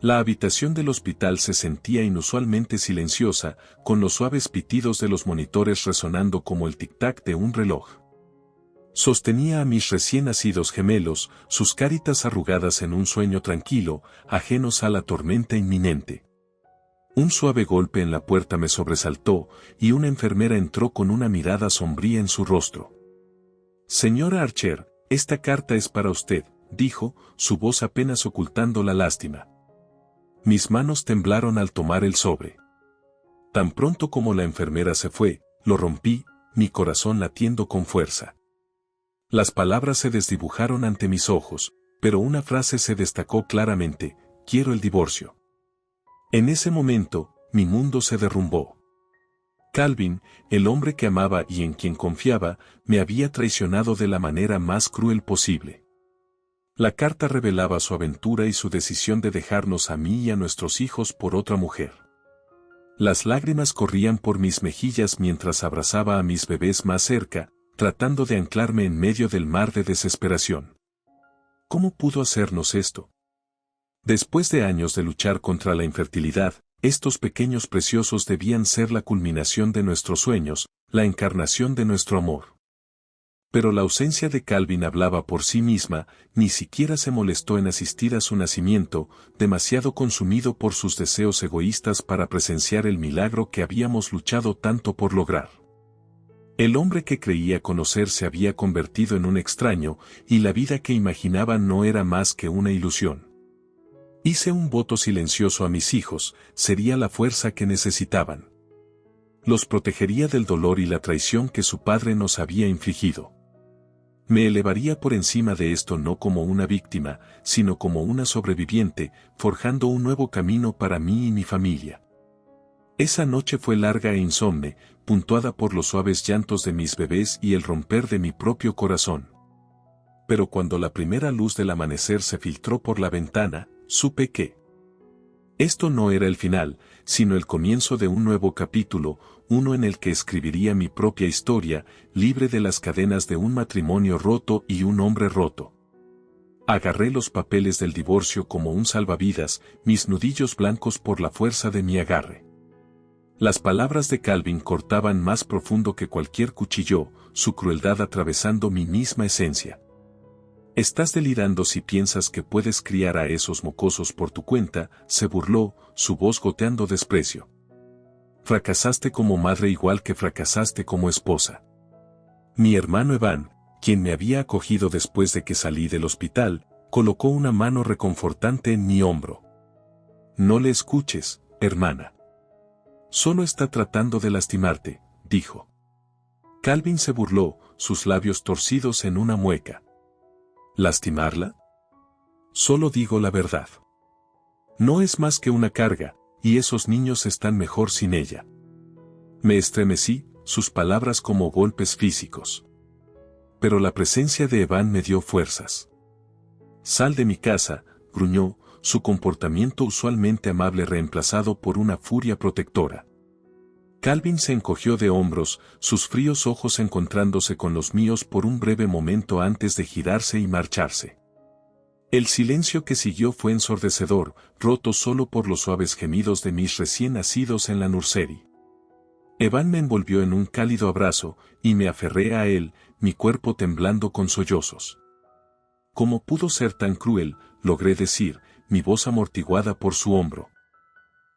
La habitación del hospital se sentía inusualmente silenciosa, con los suaves pitidos de los monitores resonando como el tic-tac de un reloj. Sostenía a mis recién nacidos gemelos, sus caritas arrugadas en un sueño tranquilo, ajenos a la tormenta inminente. Un suave golpe en la puerta me sobresaltó, y una enfermera entró con una mirada sombría en su rostro. «Señora Archer, esta carta es para usted», dijo, su voz apenas ocultando la lástima. Mis manos temblaron al tomar el sobre. Tan pronto como la enfermera se fue, lo rompí, mi corazón latiendo con fuerza. Las palabras se desdibujaron ante mis ojos, pero una frase se destacó claramente: «Quiero el divorcio». En ese momento, mi mundo se derrumbó. Calvin, el hombre que amaba y en quien confiaba, me había traicionado de la manera más cruel posible. La carta revelaba su aventura y su decisión de dejarnos a mí y a nuestros hijos por otra mujer. Las lágrimas corrían por mis mejillas mientras abrazaba a mis bebés más cerca, tratando de anclarme en medio del mar de desesperación. ¿Cómo pudo hacernos esto? Después de años de luchar contra la infertilidad, estos pequeños preciosos debían ser la culminación de nuestros sueños, la encarnación de nuestro amor. Pero la ausencia de Calvin hablaba por sí misma, ni siquiera se molestó en asistir a su nacimiento, demasiado consumido por sus deseos egoístas para presenciar el milagro que habíamos luchado tanto por lograr. El hombre que creía conocer se había convertido en un extraño, y la vida que imaginaba no era más que una ilusión. Hice un voto silencioso a mis hijos, sería la fuerza que necesitaban. Los protegería del dolor y la traición que su padre nos había infligido. Me elevaría por encima de esto no como una víctima, sino como una sobreviviente, forjando un nuevo camino para mí y mi familia. Esa noche fue larga e insomne, puntuada por los suaves llantos de mis bebés y el romper de mi propio corazón. Pero cuando la primera luz del amanecer se filtró por la ventana, supe que esto no era el final, sino el comienzo de un nuevo capítulo, uno en el que escribiría mi propia historia, libre de las cadenas de un matrimonio roto y un hombre roto. Agarré los papeles del divorcio como un salvavidas, mis nudillos blancos por la fuerza de mi agarre. Las palabras de Calvin cortaban más profundo que cualquier cuchillo, su crueldad atravesando mi misma esencia. «Estás delirando si piensas que puedes criar a esos mocosos por tu cuenta», se burló, su voz goteando desprecio. «Fracasaste como madre igual que fracasaste como esposa». Mi hermano Evan, quien me había acogido después de que salí del hospital, colocó una mano reconfortante en mi hombro. «No le escuches, hermana. Solo está tratando de lastimarte», dijo. Calvin se burló, sus labios torcidos en una mueca. ¿Lastimarla? Solo digo la verdad. No es más que una carga, y esos niños están mejor sin ella. Me estremecí, sus palabras como golpes físicos. Pero la presencia de Evan me dio fuerzas. «Sal de mi casa», gruñó, su comportamiento usualmente amable reemplazado por una furia protectora. Calvin se encogió de hombros, sus fríos ojos encontrándose con los míos por un breve momento antes de girarse y marcharse. El silencio que siguió fue ensordecedor, roto solo por los suaves gemidos de mis recién nacidos en la nursery. Evan me envolvió en un cálido abrazo, y me aferré a él, mi cuerpo temblando con sollozos. «¿Cómo pudo ser tan cruel?», logré decir, mi voz amortiguada por su hombro.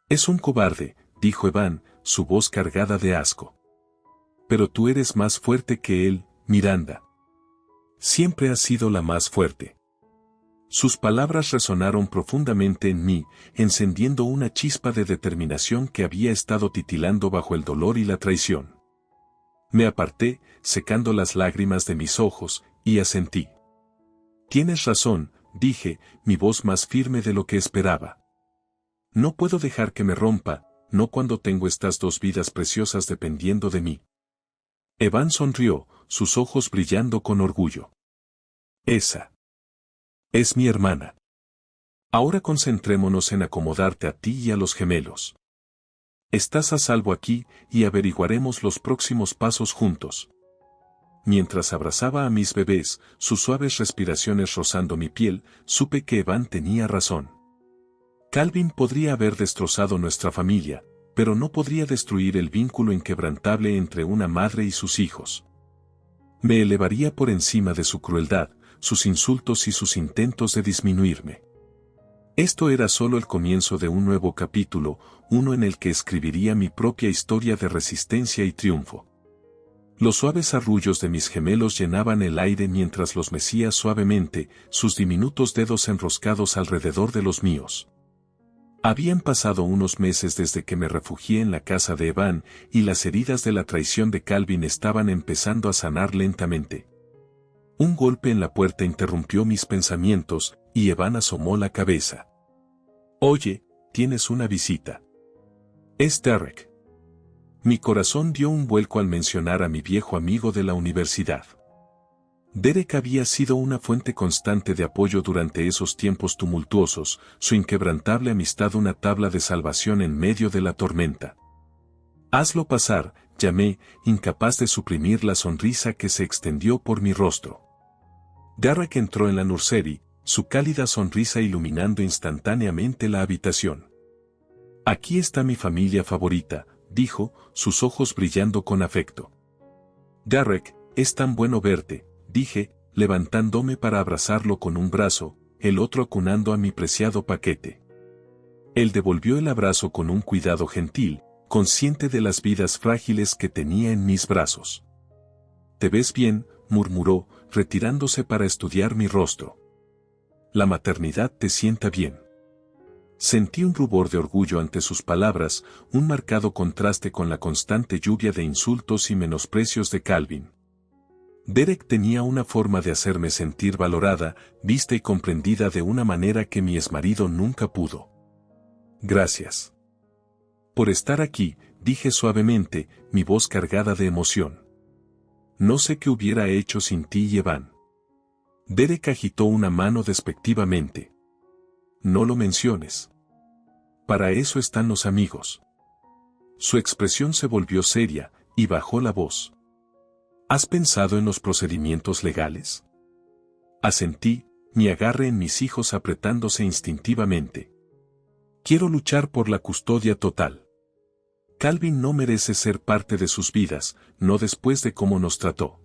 «Es un cobarde», dijo Evan, su voz cargada de asco. «Pero tú eres más fuerte que él, Miranda. Siempre has sido la más fuerte». Sus palabras resonaron profundamente en mí, encendiendo una chispa de determinación que había estado titilando bajo el dolor y la traición. Me aparté, secando las lágrimas de mis ojos, y asentí. «Tienes razón», dije, mi voz más firme de lo que esperaba. «No puedo dejar que me rompa, no cuando tengo estas dos vidas preciosas dependiendo de mí». Evan sonrió, sus ojos brillando con orgullo. «Esa es mi hermana. Ahora concentrémonos en acomodarte a ti y a los gemelos. Estás a salvo aquí, y averiguaremos los próximos pasos juntos». Mientras abrazaba a mis bebés, sus suaves respiraciones rozando mi piel, supe que Evan tenía razón. Calvin podría haber destrozado nuestra familia, pero no podría destruir el vínculo inquebrantable entre una madre y sus hijos. Me elevaría por encima de su crueldad, sus insultos y sus intentos de disminuirme. Esto era solo el comienzo de un nuevo capítulo, uno en el que escribiría mi propia historia de resistencia y triunfo. Los suaves arrullos de mis gemelos llenaban el aire mientras los mecía suavemente, sus diminutos dedos enroscados alrededor de los míos. Habían pasado unos meses desde que me refugié en la casa de Evan, y las heridas de la traición de Calvin estaban empezando a sanar lentamente. Un golpe en la puerta interrumpió mis pensamientos, y Evan asomó la cabeza. «Oye, tienes una visita». «Es Derek». Mi corazón dio un vuelco al mencionar a mi viejo amigo de la universidad. Derek había sido una fuente constante de apoyo durante esos tiempos tumultuosos, su inquebrantable amistad una tabla de salvación en medio de la tormenta. «Hazlo pasar», llamé, incapaz de suprimir la sonrisa que se extendió por mi rostro. Derek entró en la nursery, su cálida sonrisa iluminando instantáneamente la habitación. «Aquí está mi familia favorita», dijo, sus ojos brillando con afecto. «Derek, es tan bueno verte», dije, levantándome para abrazarlo con un brazo, el otro acunando a mi preciado paquete. Él devolvió el abrazo con un cuidado gentil, consciente de las vidas frágiles que tenía en mis brazos. «¿Te ves bien?», murmuró, retirándose para estudiar mi rostro. «La maternidad te sienta bien». Sentí un rubor de orgullo ante sus palabras, un marcado contraste con la constante lluvia de insultos y menosprecios de Calvin. Derek tenía una forma de hacerme sentir valorada, vista y comprendida de una manera que mi exmarido nunca pudo. «Gracias por estar aquí», dije suavemente, mi voz cargada de emoción. «No sé qué hubiera hecho sin ti y Evan». Derek agitó una mano despectivamente. «No lo menciones. Para eso están los amigos». Su expresión se volvió seria, y bajó la voz. «¿Has pensado en los procedimientos legales?». Asentí, mi agarre en mis hijos apretándose instintivamente. «Quiero luchar por la custodia total. Calvin no merece ser parte de sus vidas, no después de cómo nos trató».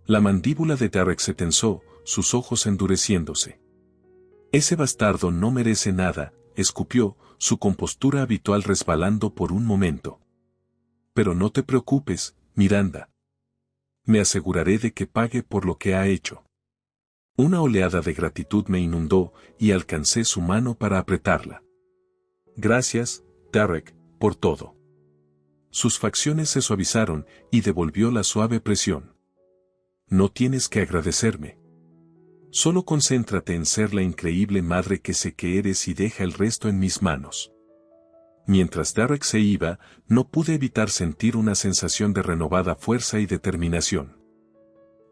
La mandíbula de Derek se tensó, sus ojos endureciéndose. «Ese bastardo no merece nada», escupió, su compostura habitual resbalando por un momento. «Pero no te preocupes, Miranda. Me aseguraré de que pague por lo que ha hecho». Una oleada de gratitud me inundó, y alcancé su mano para apretarla. «Gracias, Derek, por todo». Sus facciones se suavizaron, y devolvió la suave presión. «No tienes que agradecerme. Solo concéntrate en ser la increíble madre que sé que eres y deja el resto en mis manos». Mientras Derek se iba, no pude evitar sentir una sensación de renovada fuerza y determinación.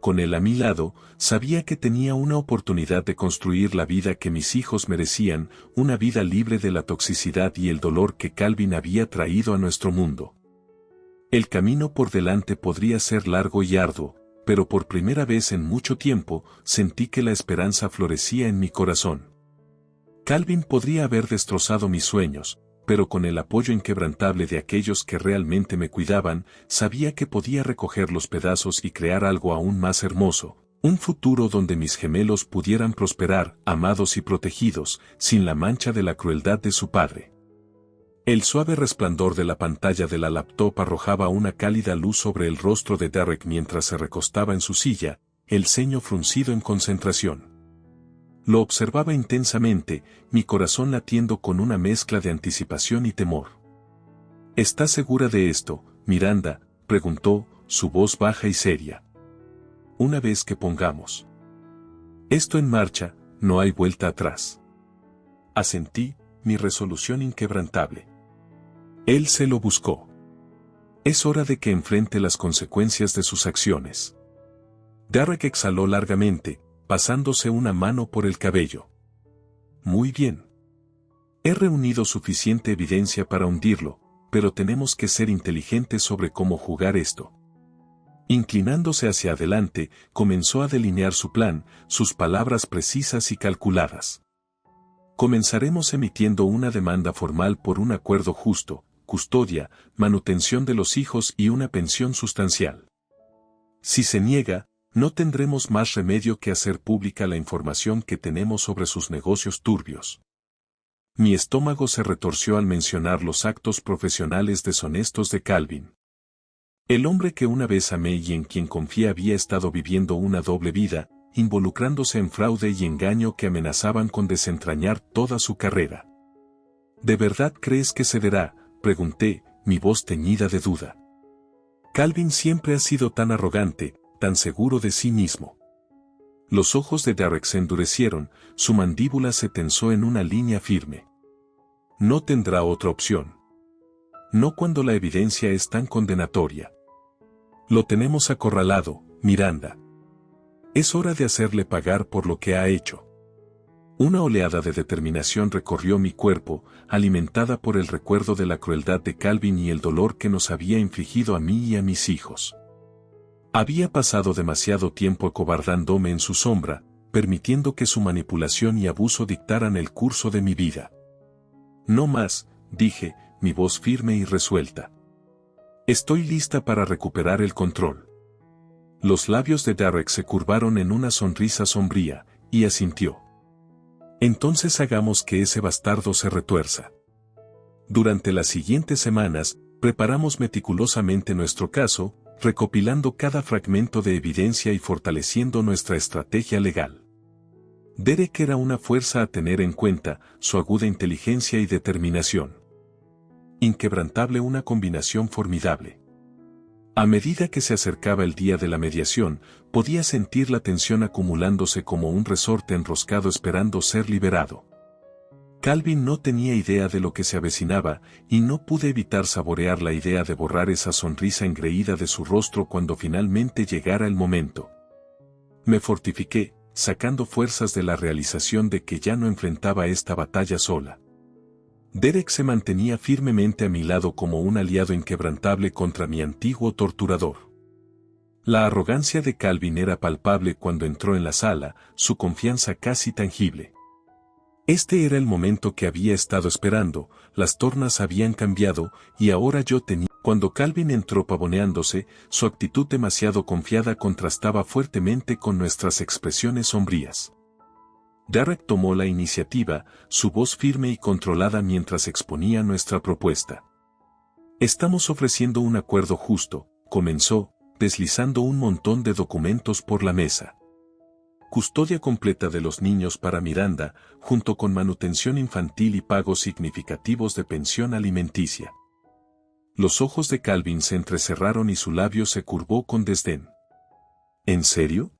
Con él a mi lado, sabía que tenía una oportunidad de construir la vida que mis hijos merecían, una vida libre de la toxicidad y el dolor que Calvin había traído a nuestro mundo. El camino por delante podría ser largo y arduo, pero por primera vez en mucho tiempo, sentí que la esperanza florecía en mi corazón. Calvin podría haber destrozado mis sueños, pero con el apoyo inquebrantable de aquellos que realmente me cuidaban, sabía que podía recoger los pedazos y crear algo aún más hermoso, un futuro donde mis gemelos pudieran prosperar, amados y protegidos, sin la mancha de la crueldad de su padre. El suave resplandor de la pantalla de la laptop arrojaba una cálida luz sobre el rostro de Derek mientras se recostaba en su silla, el ceño fruncido en concentración. Lo observaba intensamente, mi corazón latiendo con una mezcla de anticipación y temor. «¿Estás segura de esto, Miranda?», preguntó, su voz baja y seria. «Una vez que pongamos esto en marcha, no hay vuelta atrás». Asentí, mi resolución inquebrantable. Él se lo buscó. Es hora de que enfrente las consecuencias de sus acciones. Derek exhaló largamente, pasándose una mano por el cabello. «Muy bien. He reunido suficiente evidencia para hundirlo, pero tenemos que ser inteligentes sobre cómo jugar esto». Inclinándose hacia adelante, comenzó a delinear su plan, sus palabras precisas y calculadas. Comenzaremos emitiendo una demanda formal por un acuerdo justo, custodia, manutención de los hijos y una pensión sustancial. Si se niega, no tendremos más remedio que hacer pública la información que tenemos sobre sus negocios turbios. Mi estómago se retorció al mencionar los actos profesionales deshonestos de Calvin. El hombre que una vez amé y en quien confié había estado viviendo una doble vida, involucrándose en fraude y engaño que amenazaban con desentrañar toda su carrera. ¿De verdad crees que cederá?, pregunté, mi voz teñida de duda. Calvin siempre ha sido tan arrogante, tan seguro de sí mismo. Los ojos de Derek se endurecieron, su mandíbula se tensó en una línea firme. No tendrá otra opción. No cuando la evidencia es tan condenatoria. Lo tenemos acorralado, Miranda. Es hora de hacerle pagar por lo que ha hecho. Una oleada de determinación recorrió mi cuerpo, alimentada por el recuerdo de la crueldad de Calvin y el dolor que nos había infligido a mí y a mis hijos. Había pasado demasiado tiempo acobardándome en su sombra, permitiendo que su manipulación y abuso dictaran el curso de mi vida. No más, dije, mi voz firme y resuelta. Estoy lista para recuperar el control. Los labios de Derek se curvaron en una sonrisa sombría, y asintió. Entonces hagamos que ese bastardo se retuerza. Durante las siguientes semanas, preparamos meticulosamente nuestro caso, recopilando cada fragmento de evidencia y fortaleciendo nuestra estrategia legal. Derek era una fuerza a tener en cuenta, su aguda inteligencia y determinación. Inquebrantable, una combinación formidable. A medida que se acercaba el día de la mediación, podía sentir la tensión acumulándose como un resorte enroscado esperando ser liberado. Calvin no tenía idea de lo que se avecinaba, y no pude evitar saborear la idea de borrar esa sonrisa engreída de su rostro cuando finalmente llegara el momento. Me fortifiqué, sacando fuerzas de la realización de que ya no enfrentaba esta batalla sola. Derek se mantenía firmemente a mi lado como un aliado inquebrantable contra mi antiguo torturador. La arrogancia de Calvin era palpable cuando entró en la sala, su confianza casi tangible. Este era el momento que había estado esperando, las tornas habían cambiado, y ahora yo tenía... Cuando Calvin entró pavoneándose, su actitud demasiado confiada contrastaba fuertemente con nuestras expresiones sombrías. Derek tomó la iniciativa, su voz firme y controlada mientras exponía nuestra propuesta. Estamos ofreciendo un acuerdo justo, comenzó, deslizando un montón de documentos por la mesa. Custodia completa de los niños para Miranda, junto con manutención infantil y pagos significativos de pensión alimenticia. Los ojos de Calvin se entrecerraron y su labio se curvó con desdén. ¿En serio?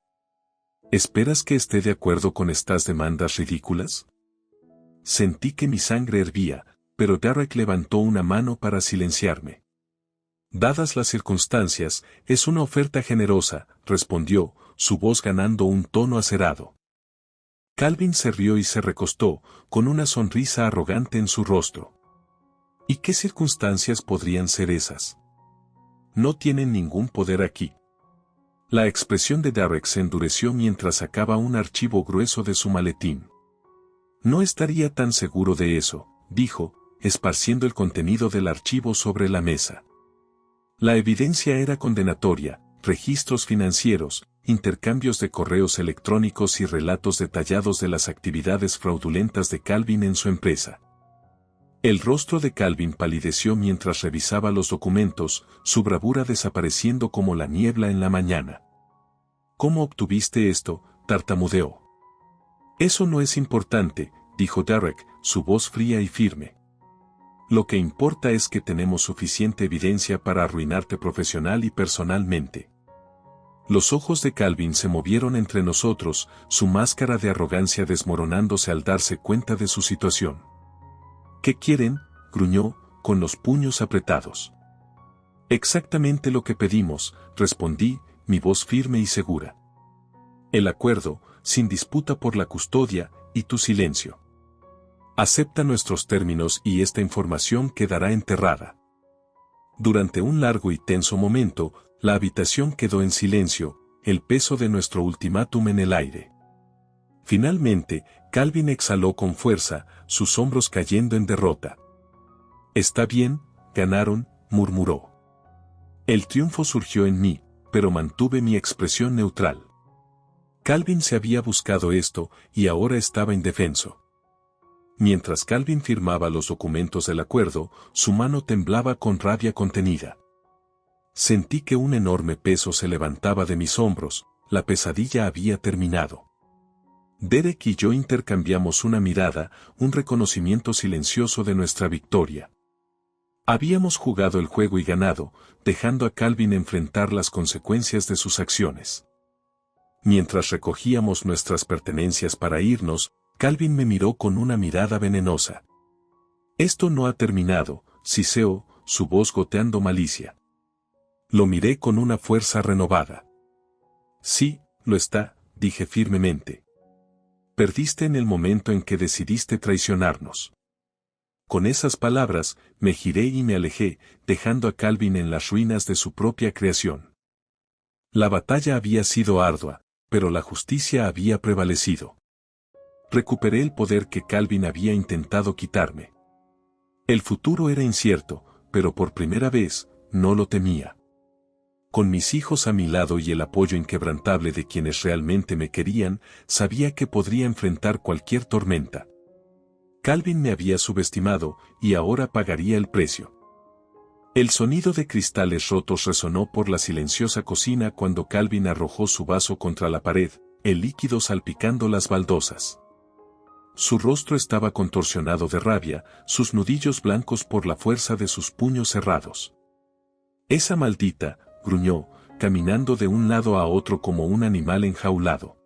¿Esperas que esté de acuerdo con estas demandas ridículas? Sentí que mi sangre hervía, pero Derek levantó una mano para silenciarme. Dadas las circunstancias, es una oferta generosa, respondió, su voz ganando un tono acerado. Calvin se rió y se recostó, con una sonrisa arrogante en su rostro. ¿Y qué circunstancias podrían ser esas? No tienen ningún poder aquí. La expresión de Derek se endureció mientras sacaba un archivo grueso de su maletín. No estaría tan seguro de eso, dijo, esparciendo el contenido del archivo sobre la mesa. La evidencia era condenatoria, registros financieros, intercambios de correos electrónicos y relatos detallados de las actividades fraudulentas de Calvin en su empresa. El rostro de Calvin palideció mientras revisaba los documentos, su bravura desapareciendo como la niebla en la mañana. ¿Cómo obtuviste esto?, tartamudeó. Eso no es importante, dijo Derek, su voz fría y firme. Lo que importa es que tenemos suficiente evidencia para arruinarte profesional y personalmente. Los ojos de Calvin se movieron entre nosotros, su máscara de arrogancia desmoronándose al darse cuenta de su situación. ¿Qué quieren?, gruñó, con los puños apretados. Exactamente lo que pedimos, respondí, mi voz firme y segura. El acuerdo, sin disputa por la custodia, y tu silencio. Acepta nuestros términos y esta información quedará enterrada. Durante un largo y tenso momento, la habitación quedó en silencio, el peso de nuestro ultimátum en el aire. Finalmente, Calvin exhaló con fuerza, sus hombros cayendo en derrota. «Está bien, ganaron», murmuró. El triunfo surgió en mí, pero mantuve mi expresión neutral. Calvin se había buscado esto, y ahora estaba indefenso. Mientras Calvin firmaba los documentos del acuerdo, su mano temblaba con rabia contenida. Sentí que un enorme peso se levantaba de mis hombros, la pesadilla había terminado. Derek y yo intercambiamos una mirada, un reconocimiento silencioso de nuestra victoria. Habíamos jugado el juego y ganado, dejando a Calvin enfrentar las consecuencias de sus acciones. Mientras recogíamos nuestras pertenencias para irnos, Calvin me miró con una mirada venenosa. «Esto no ha terminado», siseó, su voz goteando malicia. Lo miré con una fuerza renovada. «Sí, lo está», dije firmemente. «Perdiste en el momento en que decidiste traicionarnos». Con esas palabras, me giré y me alejé, dejando a Calvin en las ruinas de su propia creación. La batalla había sido ardua, pero la justicia había prevalecido. Recuperé el poder que Calvin había intentado quitarme. El futuro era incierto, pero por primera vez, no lo temía. Con mis hijos a mi lado y el apoyo inquebrantable de quienes realmente me querían, sabía que podría enfrentar cualquier tormenta. Calvin me había subestimado, y ahora pagaría el precio. El sonido de cristales rotos resonó por la silenciosa cocina cuando Calvin arrojó su vaso contra la pared, el líquido salpicando las baldosas. Su rostro estaba contorsionado de rabia, sus nudillos blancos por la fuerza de sus puños cerrados. «Esa maldita», gruñó, caminando de un lado a otro como un animal enjaulado.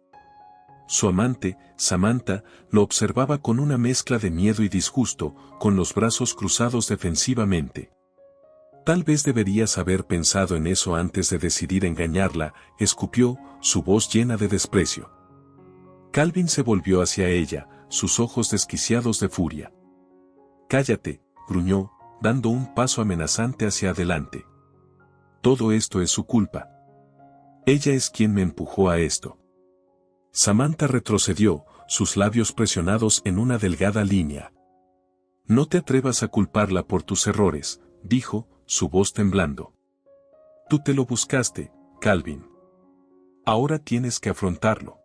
Su amante, Samantha, lo observaba con una mezcla de miedo y disgusto, con los brazos cruzados defensivamente. «Tal vez deberías haber pensado en eso antes de decidir engañarla», escupió, su voz llena de desprecio. Calvin se volvió hacia ella, sus ojos desquiciados de furia. «Cállate», gruñó, dando un paso amenazante hacia adelante. «Todo esto es su culpa. Ella es quien me empujó a esto». Samantha retrocedió, sus labios presionados en una delgada línea. «No te atrevas a culparla por tus errores», dijo, su voz temblando. «Tú te lo buscaste, Calvin. Ahora tienes que afrontarlo».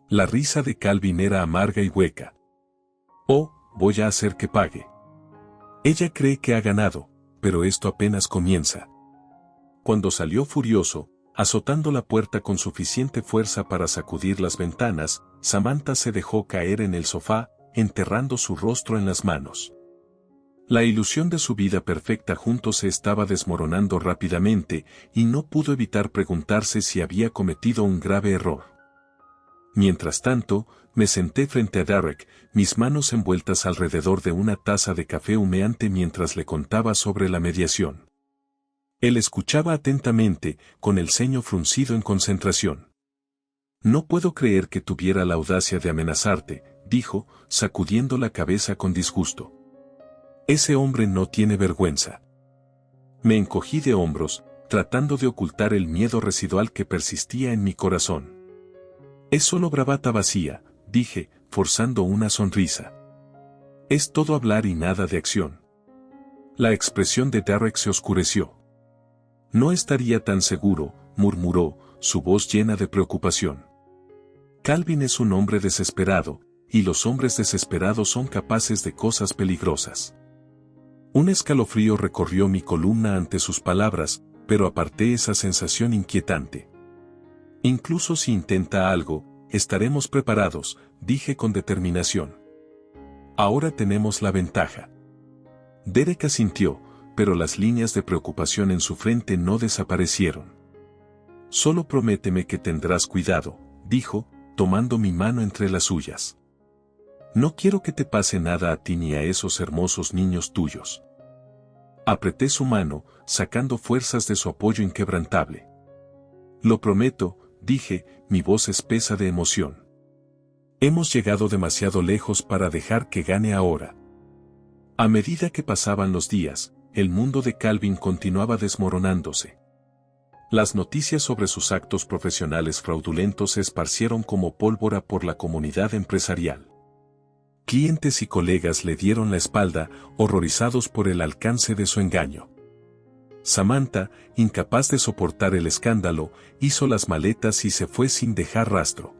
La risa de Calvin era amarga y hueca. «Oh, voy a hacer que pague. Ella cree que ha ganado, pero esto apenas comienza». Cuando salió furioso, azotando la puerta con suficiente fuerza para sacudir las ventanas, Samantha se dejó caer en el sofá, enterrando su rostro en las manos. La ilusión de su vida perfecta juntos se estaba desmoronando rápidamente, y no pudo evitar preguntarse si había cometido un grave error. Mientras tanto, me senté frente a Derek, mis manos envueltas alrededor de una taza de café humeante mientras le contaba sobre la mediación. Él escuchaba atentamente, con el ceño fruncido en concentración. «No puedo creer que tuviera la audacia de amenazarte», dijo, sacudiendo la cabeza con disgusto. «Ese hombre no tiene vergüenza». Me encogí de hombros, tratando de ocultar el miedo residual que persistía en mi corazón. «Es solo bravata vacía», dije, forzando una sonrisa. «Es todo hablar y nada de acción». La expresión de Derek se oscureció. «No estaría tan seguro», murmuró, su voz llena de preocupación. «Calvin es un hombre desesperado, y los hombres desesperados son capaces de cosas peligrosas». Un escalofrío recorrió mi columna ante sus palabras, pero aparté esa sensación inquietante. «Incluso si intenta algo, estaremos preparados», dije con determinación. «Ahora tenemos la ventaja». Derek asintió, pero las líneas de preocupación en su frente no desaparecieron. «Solo prométeme que tendrás cuidado», dijo, tomando mi mano entre las suyas. «No quiero que te pase nada a ti ni a esos hermosos niños tuyos». Apreté su mano, sacando fuerzas de su apoyo inquebrantable. «Lo prometo», dije, mi voz espesa de emoción. «Hemos llegado demasiado lejos para dejar que gane ahora». A medida que pasaban los días, el mundo de Calvin continuaba desmoronándose. Las noticias sobre sus actos profesionales fraudulentos se esparcieron como pólvora por la comunidad empresarial. Clientes y colegas le dieron la espalda, horrorizados por el alcance de su engaño. Samantha, incapaz de soportar el escándalo, hizo las maletas y se fue sin dejar rastro.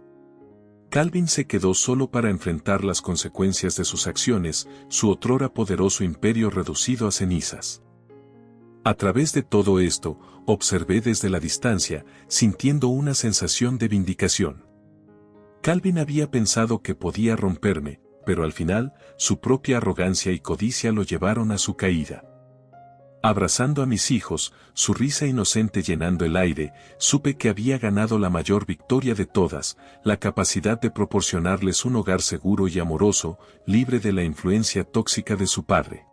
Calvin se quedó solo para enfrentar las consecuencias de sus acciones, su otrora poderoso imperio reducido a cenizas. A través de todo esto, observé desde la distancia, sintiendo una sensación de vindicación. Calvin había pensado que podía romperme, pero al final, su propia arrogancia y codicia lo llevaron a su caída. Abrazando a mis hijos, su risa inocente llenando el aire, supe que había ganado la mayor victoria de todas, la capacidad de proporcionarles un hogar seguro y amoroso, libre de la influencia tóxica de su padre.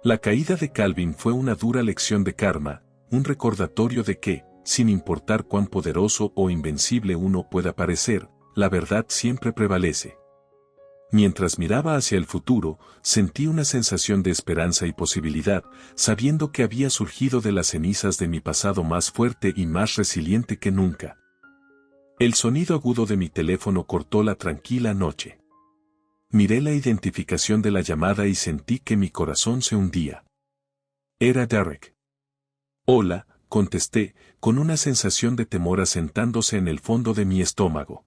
La caída de Calvin fue una dura lección de karma, un recordatorio de que, sin importar cuán poderoso o invencible uno pueda parecer, la verdad siempre prevalece. Mientras miraba hacia el futuro, sentí una sensación de esperanza y posibilidad, sabiendo que había surgido de las cenizas de mi pasado más fuerte y más resiliente que nunca. El sonido agudo de mi teléfono cortó la tranquila noche. Miré la identificación de la llamada y sentí que mi corazón se hundía. Era Derek. Hola, contesté, con una sensación de temor asentándose en el fondo de mi estómago.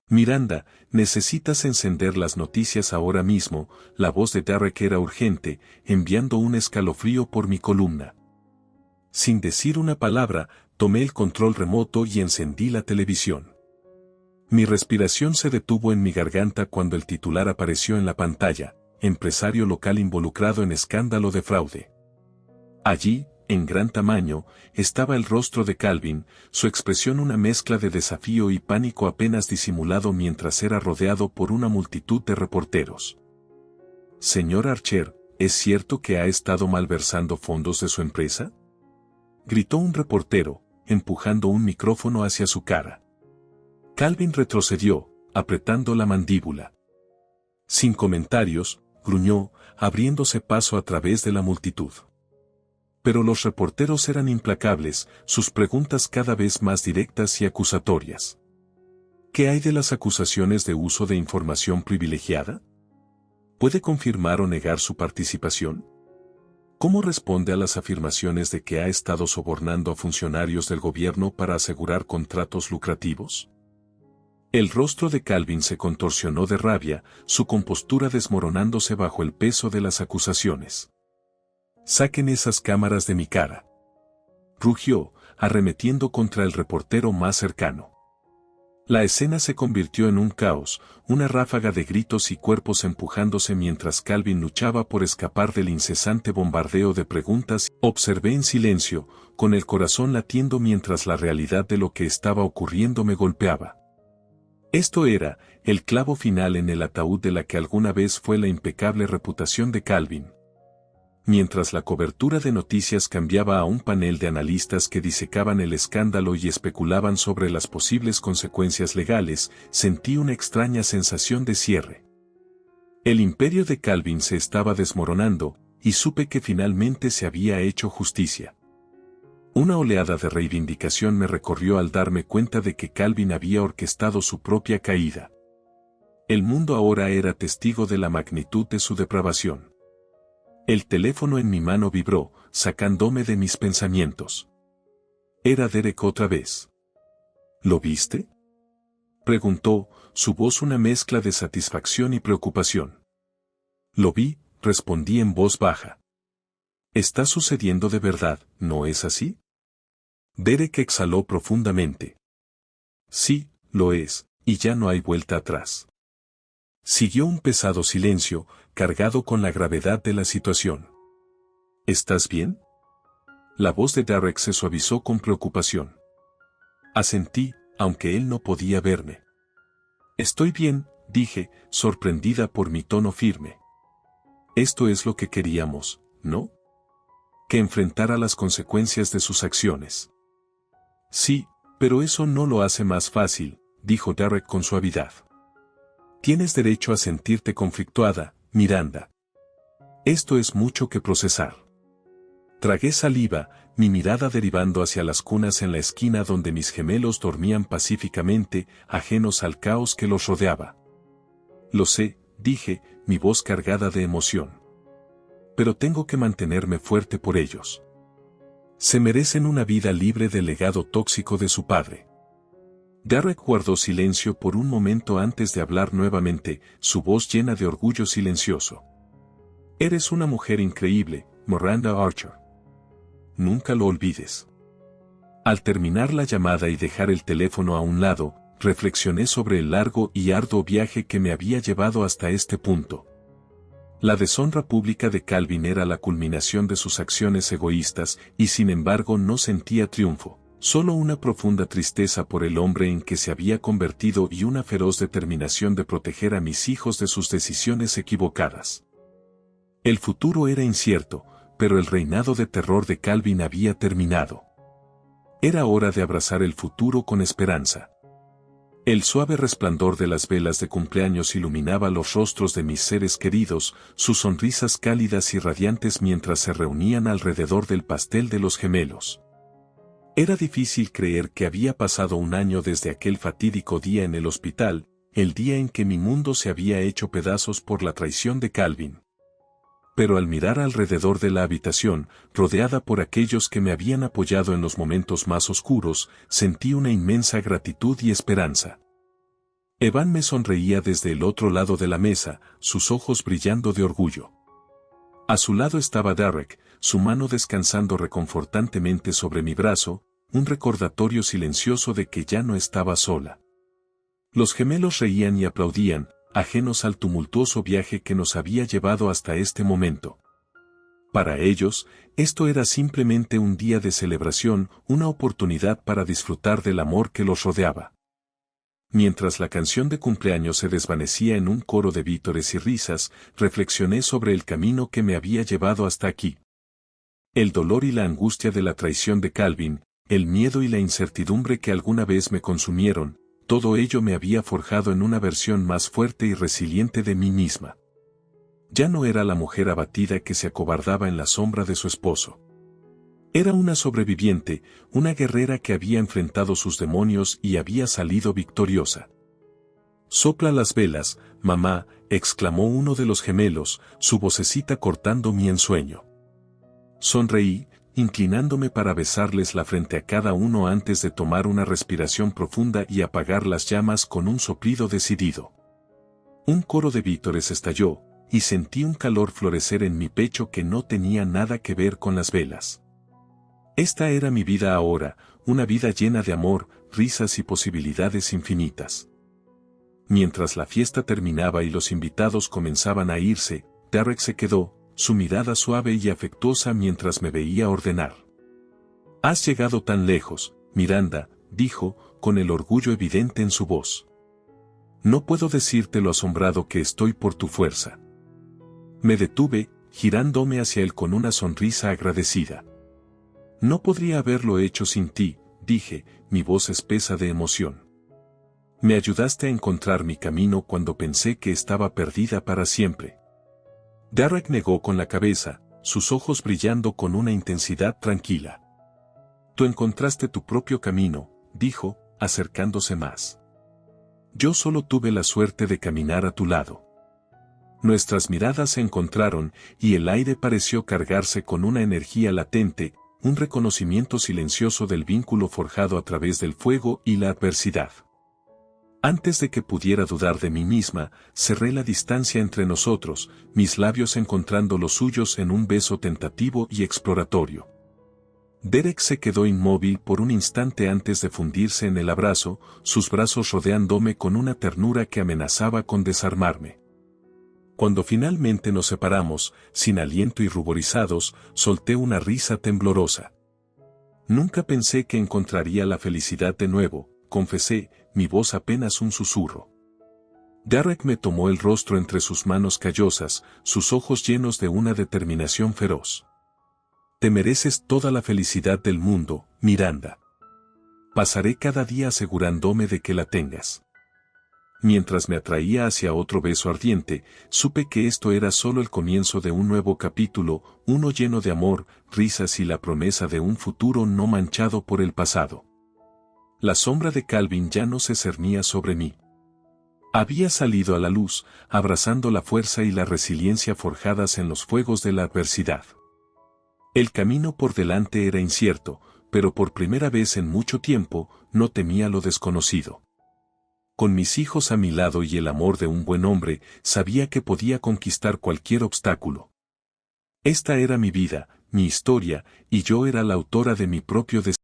Miranda, necesitas encender las noticias ahora mismo. La voz de Derek era urgente, enviando un escalofrío por mi columna. Sin decir una palabra, tomé el control remoto y encendí la televisión. Mi respiración se detuvo en mi garganta cuando el titular apareció en la pantalla: empresario local involucrado en escándalo de fraude. Allí, en gran tamaño, estaba el rostro de Calvin, su expresión una mezcla de desafío y pánico apenas disimulado mientras era rodeado por una multitud de reporteros. Señor Archer, ¿es cierto que ha estado malversando fondos de su empresa?, gritó un reportero, empujando un micrófono hacia su cara. Calvin retrocedió, apretando la mandíbula. Sin comentarios, gruñó, abriéndose paso a través de la multitud. Pero los reporteros eran implacables, sus preguntas cada vez más directas y acusatorias. ¿Qué hay de las acusaciones de uso de información privilegiada? ¿Puede confirmar o negar su participación? ¿Cómo responde a las afirmaciones de que ha estado sobornando a funcionarios del gobierno para asegurar contratos lucrativos? El rostro de Calvin se contorsionó de rabia, su compostura desmoronándose bajo el peso de las acusaciones. «Saquen esas cámaras de mi cara», rugió, arremetiendo contra el reportero más cercano. La escena se convirtió en un caos, una ráfaga de gritos y cuerpos empujándose mientras Calvin luchaba por escapar del incesante bombardeo de preguntas. Observé en silencio, con el corazón latiendo mientras la realidad de lo que estaba ocurriendo me golpeaba. Esto era, el clavo final en el ataúd de la que alguna vez fue la impecable reputación de Calvin. Mientras la cobertura de noticias cambiaba a un panel de analistas que disecaban el escándalo y especulaban sobre las posibles consecuencias legales, sentí una extraña sensación de cierre. El imperio de Calvin se estaba desmoronando, y supe que finalmente se había hecho justicia. Una oleada de reivindicación me recorrió al darme cuenta de que Calvin había orquestado su propia caída. El mundo ahora era testigo de la magnitud de su depravación. El teléfono en mi mano vibró, sacándome de mis pensamientos. Era Derek otra vez. ¿Lo viste?, preguntó, su voz una mezcla de satisfacción y preocupación. Lo vi, respondí en voz baja. Está sucediendo de verdad, ¿no es así? Derek exhaló profundamente. Sí, lo es, y ya no hay vuelta atrás. Siguió un pesado silencio, cargado con la gravedad de la situación. ¿Estás bien?, la voz de Derek se suavizó con preocupación. Asentí, aunque él no podía verme. Estoy bien, dije, sorprendida por mi tono firme. Esto es lo que queríamos, ¿no? Que enfrentara las consecuencias de sus acciones. Sí, pero eso no lo hace más fácil, dijo Derek con suavidad. Tienes derecho a sentirte conflictuada, Miranda. Esto es mucho que procesar. Tragué saliva, mi mirada derivando hacia las cunas en la esquina donde mis gemelos dormían pacíficamente, ajenos al caos que los rodeaba. Lo sé, dije, mi voz cargada de emoción. Pero tengo que mantenerme fuerte por ellos. Se merecen una vida libre del legado tóxico de su padre. Derek guardó silencio por un momento antes de hablar nuevamente, su voz llena de orgullo silencioso. Eres una mujer increíble, Miranda Archer. Nunca lo olvides. Al terminar la llamada y dejar el teléfono a un lado, reflexioné sobre el largo y arduo viaje que me había llevado hasta este punto. La deshonra pública de Calvin era la culminación de sus acciones egoístas y sin embargo no sentía triunfo, solo una profunda tristeza por el hombre en que se había convertido y una feroz determinación de proteger a mis hijos de sus decisiones equivocadas. El futuro era incierto, pero el reinado de terror de Calvin había terminado. Era hora de abrazar el futuro con esperanza. El suave resplandor de las velas de cumpleaños iluminaba los rostros de mis seres queridos, sus sonrisas cálidas y radiantes mientras se reunían alrededor del pastel de los gemelos. Era difícil creer que había pasado un año desde aquel fatídico día en el hospital, el día en que mi mundo se había hecho pedazos por la traición de Calvin. Pero al mirar alrededor de la habitación, rodeada por aquellos que me habían apoyado en los momentos más oscuros, sentí una inmensa gratitud y esperanza. Evan me sonreía desde el otro lado de la mesa, sus ojos brillando de orgullo. A su lado estaba Derek, su mano descansando reconfortantemente sobre mi brazo, un recordatorio silencioso de que ya no estaba sola. Los gemelos reían y aplaudían, ajenos al tumultuoso viaje que nos había llevado hasta este momento. Para ellos, esto era simplemente un día de celebración, una oportunidad para disfrutar del amor que los rodeaba. Mientras la canción de cumpleaños se desvanecía en un coro de vítores y risas, reflexioné sobre el camino que me había llevado hasta aquí. El dolor y la angustia de la traición de Calvin, el miedo y la incertidumbre que alguna vez me consumieron, todo ello me había forjado en una versión más fuerte y resiliente de mí misma. Ya no era la mujer abatida que se acobardaba en la sombra de su esposo. Era una sobreviviente, una guerrera que había enfrentado sus demonios y había salido victoriosa. «Sopla las velas, mamá», exclamó uno de los gemelos, su vocecita cortando mi ensueño. Sonreí, inclinándome para besarles la frente a cada uno antes de tomar una respiración profunda y apagar las llamas con un soplido decidido. Un coro de vítores estalló, y sentí un calor florecer en mi pecho que no tenía nada que ver con las velas. Esta era mi vida ahora, una vida llena de amor, risas y posibilidades infinitas. Mientras la fiesta terminaba y los invitados comenzaban a irse, Derek se quedó, su mirada suave y afectuosa mientras me veía ordenar. «Has llegado tan lejos, Miranda», dijo, con el orgullo evidente en su voz. «No puedo decirte lo asombrado que estoy por tu fuerza». Me detuve, girándome hacia él con una sonrisa agradecida. «No podría haberlo hecho sin ti», dije, mi voz espesa de emoción. «Me ayudaste a encontrar mi camino cuando pensé que estaba perdida para siempre». Derek negó con la cabeza, sus ojos brillando con una intensidad tranquila. «Tú encontraste tu propio camino», dijo, acercándose más. «Yo solo tuve la suerte de caminar a tu lado». Nuestras miradas se encontraron, y el aire pareció cargarse con una energía latente, un reconocimiento silencioso del vínculo forjado a través del fuego y la adversidad. Antes de que pudiera dudar de mí misma, cerré la distancia entre nosotros, mis labios encontrando los suyos en un beso tentativo y exploratorio. Derek se quedó inmóvil por un instante antes de fundirse en el abrazo, sus brazos rodeándome con una ternura que amenazaba con desarmarme. Cuando finalmente nos separamos, sin aliento y ruborizados, solté una risa temblorosa. «Nunca pensé que encontraría la felicidad de nuevo», confesé, mi voz apenas un susurro. Derek me tomó el rostro entre sus manos callosas, sus ojos llenos de una determinación feroz. «Te mereces toda la felicidad del mundo, Miranda. Pasaré cada día asegurándome de que la tengas». Mientras me atraía hacia otro beso ardiente, supe que esto era solo el comienzo de un nuevo capítulo, uno lleno de amor, risas y la promesa de un futuro no manchado por el pasado. La sombra de Calvin ya no se cernía sobre mí. Había salido a la luz, abrazando la fuerza y la resiliencia forjadas en los fuegos de la adversidad. El camino por delante era incierto, pero por primera vez en mucho tiempo, no temía lo desconocido. Con mis hijos a mi lado y el amor de un buen hombre, sabía que podía conquistar cualquier obstáculo. Esta era mi vida, mi historia, y yo era la autora de mi propio destino.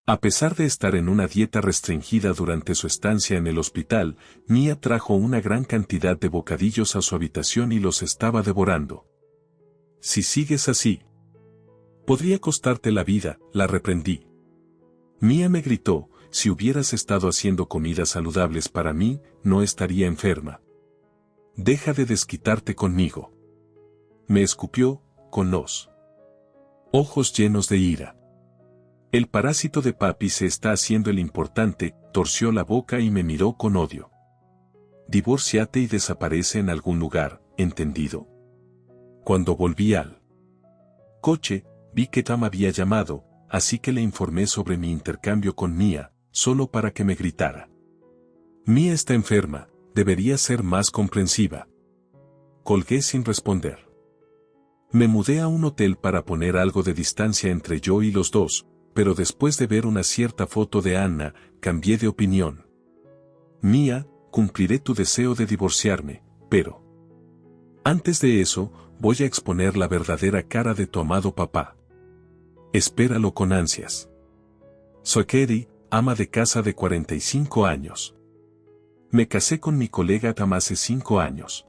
A pesar de estar en una dieta restringida durante su estancia en el hospital, Mia trajo una gran cantidad de bocadillos a su habitación y los estaba devorando. Si sigues así, podría costarte la vida, la reprendí. Mia me gritó, si hubieras estado haciendo comidas saludables para mí, no estaría enferma. Deja de desquitarte conmigo. Me escupió, con los ojos llenos de ira. El parásito de papi se está haciendo el importante, torció la boca y me miró con odio. Divórciate y desaparece en algún lugar, ¿entendido? Cuando volví al coche, vi que Tom había llamado, así que le informé sobre mi intercambio con Mia, solo para que me gritara. Mia está enferma, debería ser más comprensiva. Colgué sin responder. Me mudé a un hotel para poner algo de distancia entre yo y los dos, pero después de ver una cierta foto de Anna, cambié de opinión. Mia, cumpliré tu deseo de divorciarme, pero antes de eso, voy a exponer la verdadera cara de tu amado papá. Espéralo con ansias. Soy Katie, ama de casa de 45 años. Me casé con mi colega Tam hace 5 años.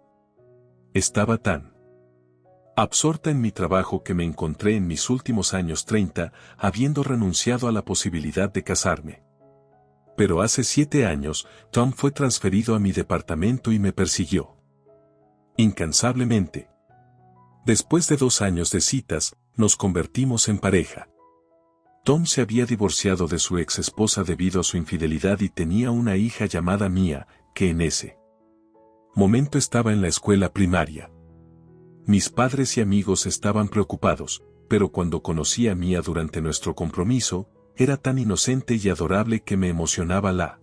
Estaba tan absorta en mi trabajo que me encontré en mis últimos años 30, habiendo renunciado a la posibilidad de casarme. Pero hace 7 años, Tom fue transferido a mi departamento y me persiguió incansablemente. Después de 2 años de citas, nos convertimos en pareja. Tom se había divorciado de su ex esposa debido a su infidelidad y tenía una hija llamada Mia, que en ese momento estaba en la escuela primaria. Mis padres y amigos estaban preocupados, pero cuando conocí a Mia durante nuestro compromiso, era tan inocente y adorable que me emocionaba la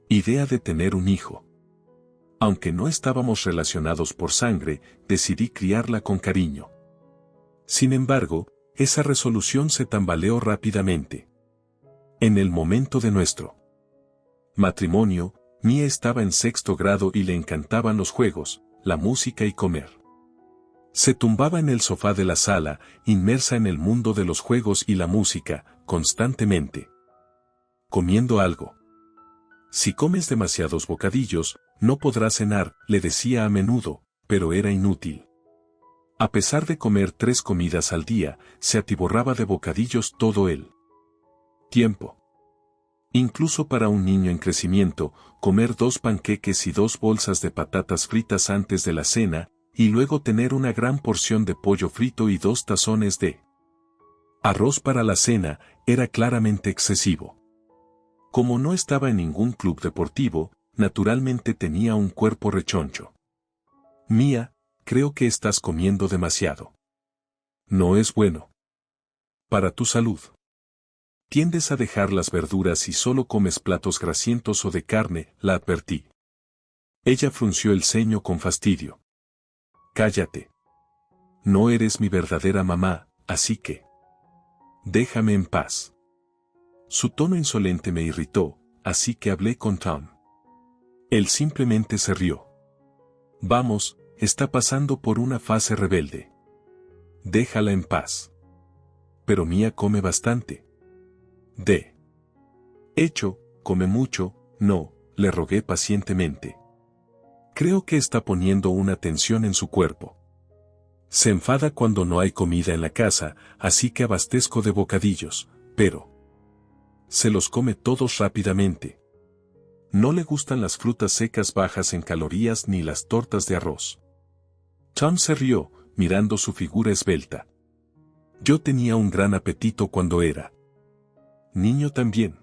idea de tener un hijo. Aunque no estábamos relacionados por sangre, decidí criarla con cariño. Sin embargo, esa resolución se tambaleó rápidamente. En el momento de nuestro matrimonio, Mia estaba en 6º grado y le encantaban los juegos, la música y comer. Se tumbaba en el sofá de la sala, inmersa en el mundo de los juegos y la música, constantemente comiendo algo. Si comes demasiados bocadillos, no podrás cenar, le decía a menudo, pero era inútil. A pesar de comer 3 comidas al día, se atiborraba de bocadillos todo el tiempo. Incluso para un niño en crecimiento, comer 2 panqueques y 2 bolsas de patatas fritas antes de la cena, y luego tener una gran porción de pollo frito y 2 tazones de arroz para la cena, era claramente excesivo. Como no estaba en ningún club deportivo, naturalmente tenía un cuerpo rechoncho. Mia, creo que estás comiendo demasiado. No es bueno para tu salud. Tiendes a dejar las verduras y solo comes platos grasientos o de carne, la advertí. Ella frunció el ceño con fastidio. Cállate. No eres mi verdadera mamá, así que déjame en paz. Su tono insolente me irritó, así que hablé con Tom. Él simplemente se rió. Vamos, está pasando por una fase rebelde. Déjala en paz. Pero Mia come bastante. De hecho, come mucho, no, le rogué pacientemente. Creo que está poniendo una tensión en su cuerpo. Se enfada cuando no hay comida en la casa, así que abastezco de bocadillos, pero se los come todos rápidamente. No le gustan las frutas secas bajas en calorías ni las tortas de arroz. Tom se rió, mirando su figura esbelta. Yo tenía un gran apetito cuando era niño también.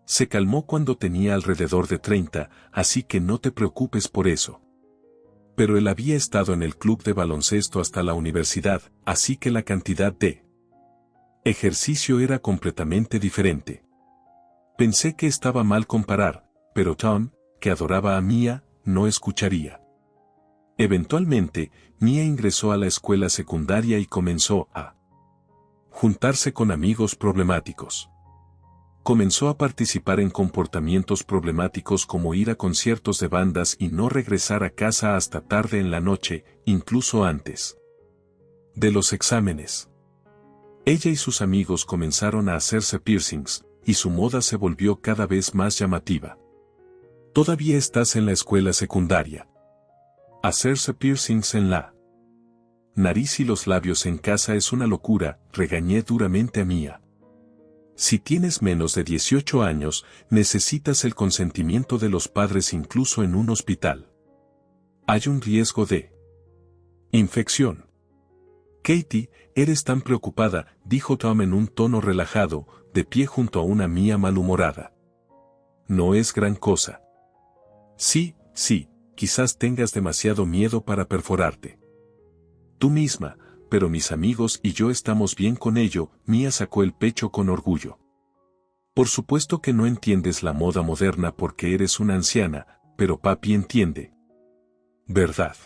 Se calmó cuando tenía alrededor de 30, así que no te preocupes por eso. Pero él había estado en el club de baloncesto hasta la universidad, así que la cantidad de ejercicio era completamente diferente. Pensé que estaba mal comparar, pero Tom, que adoraba a Mia, no escucharía. Eventualmente, Mia ingresó a la escuela secundaria y comenzó a juntarse con amigos problemáticos. Comenzó a participar en comportamientos problemáticos como ir a conciertos de bandas y no regresar a casa hasta tarde en la noche, incluso antes de los exámenes. Ella y sus amigos comenzaron a hacerse piercings, y su moda se volvió cada vez más llamativa. Todavía estás en la escuela secundaria. Hacerse piercings en la nariz y los labios en casa es una locura, regañé duramente a Mia. Si tienes menos de 18 años, necesitas el consentimiento de los padres incluso en un hospital. Hay un riesgo de infección. Katie, eres tan preocupada, dijo Tom en un tono relajado, de pie junto a una Mia malhumorada. No es gran cosa. Sí, quizás tengas demasiado miedo para perforarte. Tú misma, pero mis amigos y yo estamos bien con ello, Mia sacó el pecho con orgullo. Por supuesto que no entiendes la moda moderna porque eres una anciana, pero papi entiende. ¿Verdad?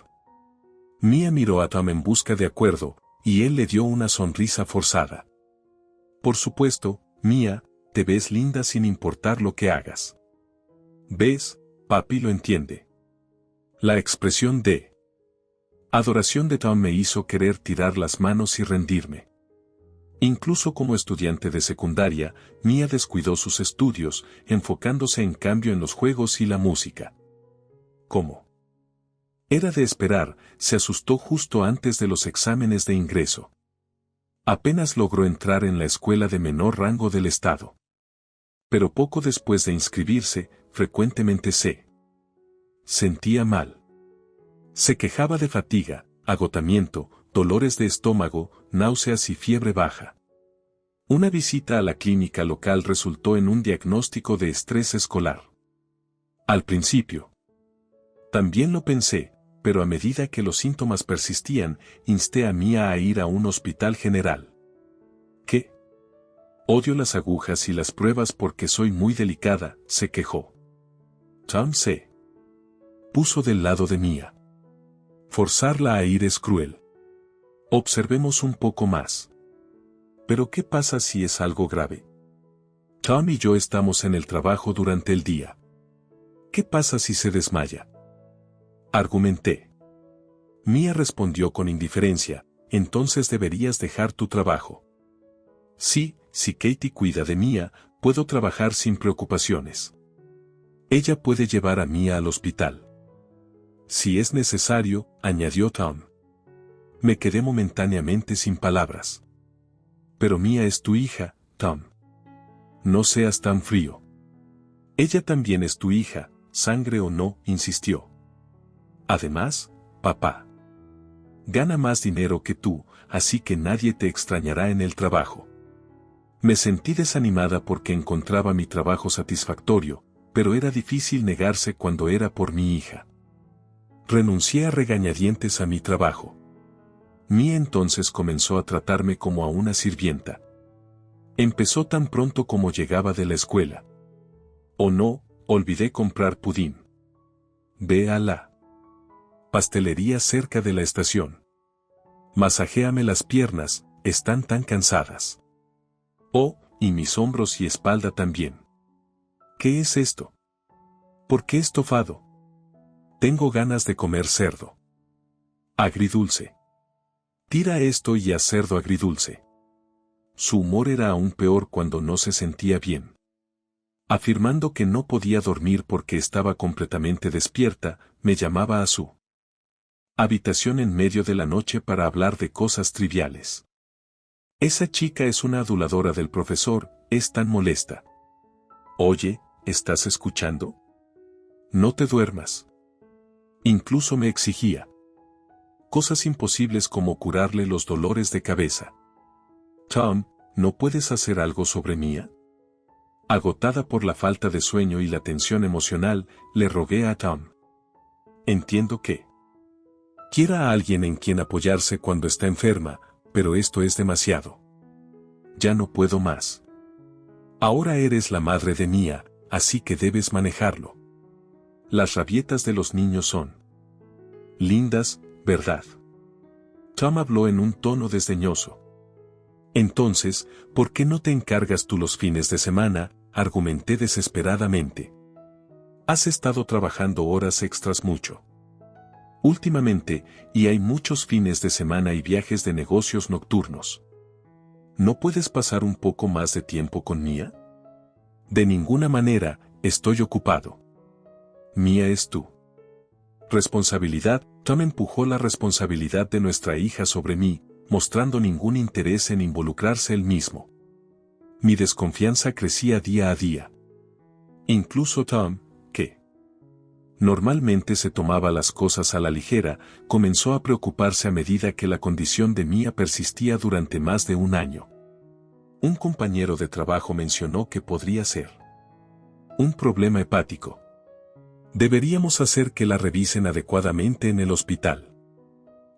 Mia miró a Tom en busca de acuerdo, y él le dio una sonrisa forzada. Por supuesto, Mia, te ves linda sin importar lo que hagas. ¿Ves? Papi lo entiende. La expresión de adoración de Tom me hizo querer tirar las manos y rendirme. Incluso como estudiante de secundaria, Mia descuidó sus estudios, enfocándose en cambio en los juegos y la música. ¿Cómo? Era de esperar, se asustó justo antes de los exámenes de ingreso. Apenas logró entrar en la escuela de menor rango del estado. Pero poco después de inscribirse, frecuentemente se sentía mal. Se quejaba de fatiga, agotamiento, dolores de estómago, náuseas y fiebre baja. Una visita a la clínica local resultó en un diagnóstico de estrés escolar. Al principio, también lo pensé, pero a medida que los síntomas persistían, insté a Mia a ir a un hospital general. ¿Qué? Odio las agujas y las pruebas porque soy muy delicada, se quejó. Tom se puso del lado de Mia. Forzarla a ir es cruel. Observemos un poco más. ¿Pero qué pasa si es algo grave? Tom y yo estamos en el trabajo durante el día. ¿Qué pasa si se desmaya? Argumenté. Mia respondió con indiferencia, entonces deberías dejar tu trabajo. Sí, si Katie cuida de Mia, puedo trabajar sin preocupaciones. Ella puede llevar a Mia al hospital. Si es necesario, añadió Tom. Me quedé momentáneamente sin palabras. Pero Mia es tu hija, Tom. No seas tan frío. Ella también es tu hija, sangre o no, insistió. Además, papá gana más dinero que tú, así que nadie te extrañará en el trabajo. Me sentí desanimada porque encontraba mi trabajo satisfactorio, pero era difícil negarse cuando era por mi hija. Renuncié a regañadientes a mi trabajo. Mia entonces comenzó a tratarme como a una sirvienta. Empezó tan pronto como llegaba de la escuela. Oh no, olvidé comprar pudín. Ve a la pastelería cerca de la estación. Masajéame las piernas, están tan cansadas. Oh, y mis hombros y espalda también. ¿Qué es esto? ¿Por qué estofado? Tengo ganas de comer cerdo. Agridulce. Tira esto y haz cerdo agridulce. Su humor era aún peor cuando no se sentía bien. Afirmando que no podía dormir porque estaba completamente despierta, me llamaba a su habitación en medio de la noche para hablar de cosas triviales. Esa chica es una aduladora del profesor, es tan molesta. Oye, ¿estás escuchando? No te duermas. Incluso me exigía cosas imposibles como curarle los dolores de cabeza. Tom, ¿no puedes hacer algo sobre Mia? Agotada por la falta de sueño y la tensión emocional, le rogué a Tom. Entiendo que quiera a alguien en quien apoyarse cuando está enferma, pero esto es demasiado. Ya no puedo más. Ahora eres la madre de Mia, así que debes manejarlo. Las rabietas de los niños son lindas, ¿verdad? Tom habló en un tono desdeñoso. Entonces, ¿por qué no te encargas tú los fines de semana?, argumenté desesperadamente. Has estado trabajando horas extras mucho últimamente, y hay muchos fines de semana y viajes de negocios nocturnos. ¿No puedes pasar un poco más de tiempo con Mia? De ninguna manera, estoy ocupado. Mia es tu responsabilidad. Tom empujó la responsabilidad de nuestra hija sobre mí, mostrando ningún interés en involucrarse él mismo. Mi desconfianza crecía día a día. Incluso Tom, que normalmente se tomaba las cosas a la ligera, comenzó a preocuparse a medida que la condición de Mia persistía durante más de un año. Un compañero de trabajo mencionó que podría ser un problema hepático. Deberíamos hacer que la revisen adecuadamente en el hospital.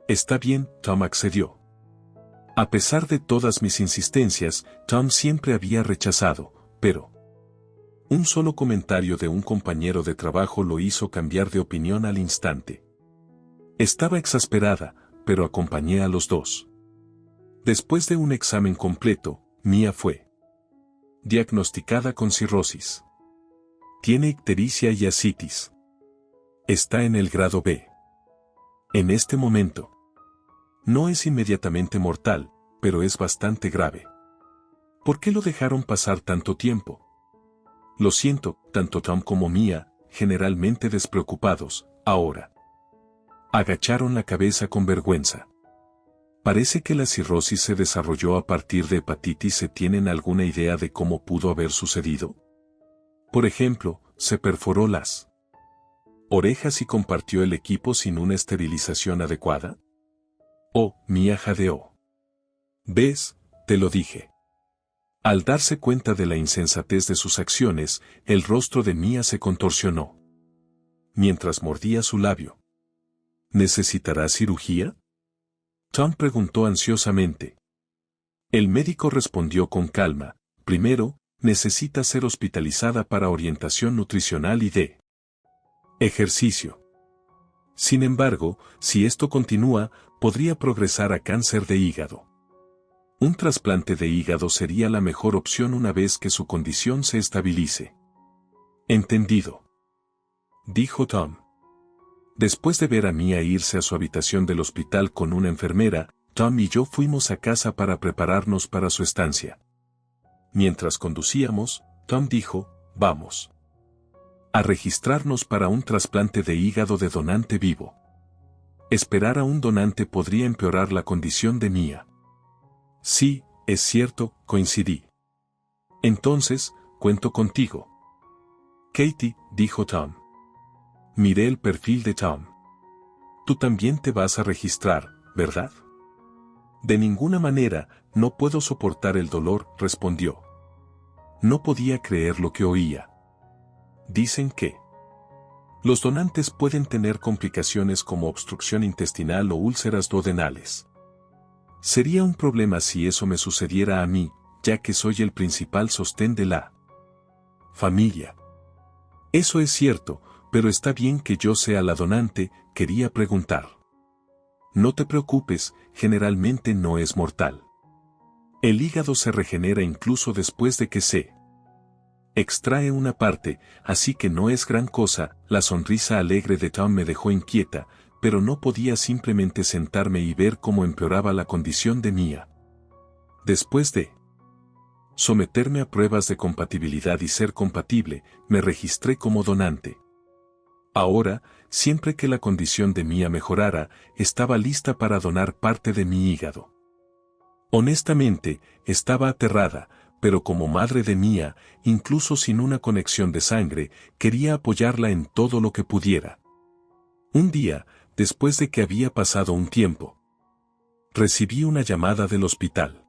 Está bien, Tom accedió. A pesar de todas mis insistencias, Tom siempre había rechazado, pero un solo comentario de un compañero de trabajo lo hizo cambiar de opinión al instante. Estaba exasperada, pero acompañé a los dos. Después de un examen completo, Mia fue diagnosticada con cirrosis. Tiene ictericia y ascitis. Está en el grado B. En este momento, no es inmediatamente mortal, pero es bastante grave. ¿Por qué lo dejaron pasar tanto tiempo? Lo siento, tanto Tom como Mia, generalmente despreocupados, ahora agacharon la cabeza con vergüenza. Parece que la cirrosis se desarrolló a partir de hepatitis. ¿Se tienen alguna idea de cómo pudo haber sucedido? Por ejemplo, se perforó las orejas y compartió el equipo sin una esterilización adecuada. Oh, Mia jadeó. ¿Ves? Te lo dije. Al darse cuenta de la insensatez de sus acciones, el rostro de Mia se contorsionó. Mientras mordía su labio. ¿Necesitará cirugía? Tom preguntó ansiosamente. El médico respondió con calma. Primero, necesita ser hospitalizada para orientación nutricional y de ejercicio. Sin embargo, si esto continúa, podría progresar a cáncer de hígado. Un trasplante de hígado sería la mejor opción una vez que su condición se estabilice. Entendido, dijo Tom. Después de ver a Mia irse a su habitación del hospital con una enfermera, Tom y yo fuimos a casa para prepararnos para su estancia. Mientras conducíamos, Tom dijo, vamos a registrarnos para un trasplante de hígado de donante vivo. Esperar a un donante podría empeorar la condición de Mia. Sí, es cierto, coincidí. Entonces, cuento contigo. Katie, dijo Tom. Miré el perfil de Tom. Tú también te vas a registrar, ¿verdad? De ninguna manera, no puedo soportar el dolor, respondió. No podía creer lo que oía. Dicen que los donantes pueden tener complicaciones como obstrucción intestinal o úlceras duodenales. Sería un problema si eso me sucediera a mí, ya que soy el principal sostén de la familia. Eso es cierto, pero está bien que yo sea la donante, quería preguntar. No te preocupes, generalmente no es mortal. El hígado se regenera incluso después de que se extrae una parte, así que no es gran cosa. La sonrisa alegre de Tom me dejó inquieta, pero no podía simplemente sentarme y ver cómo empeoraba la condición de Mia. Después de someterme a pruebas de compatibilidad y ser compatible, me registré como donante. Ahora, siempre que la condición de Mia mejorara, estaba lista para donar parte de mi hígado. Honestamente, estaba aterrada, pero como madre de Mia, incluso sin una conexión de sangre, quería apoyarla en todo lo que pudiera. Un día, después de que había pasado un tiempo, recibí una llamada del hospital.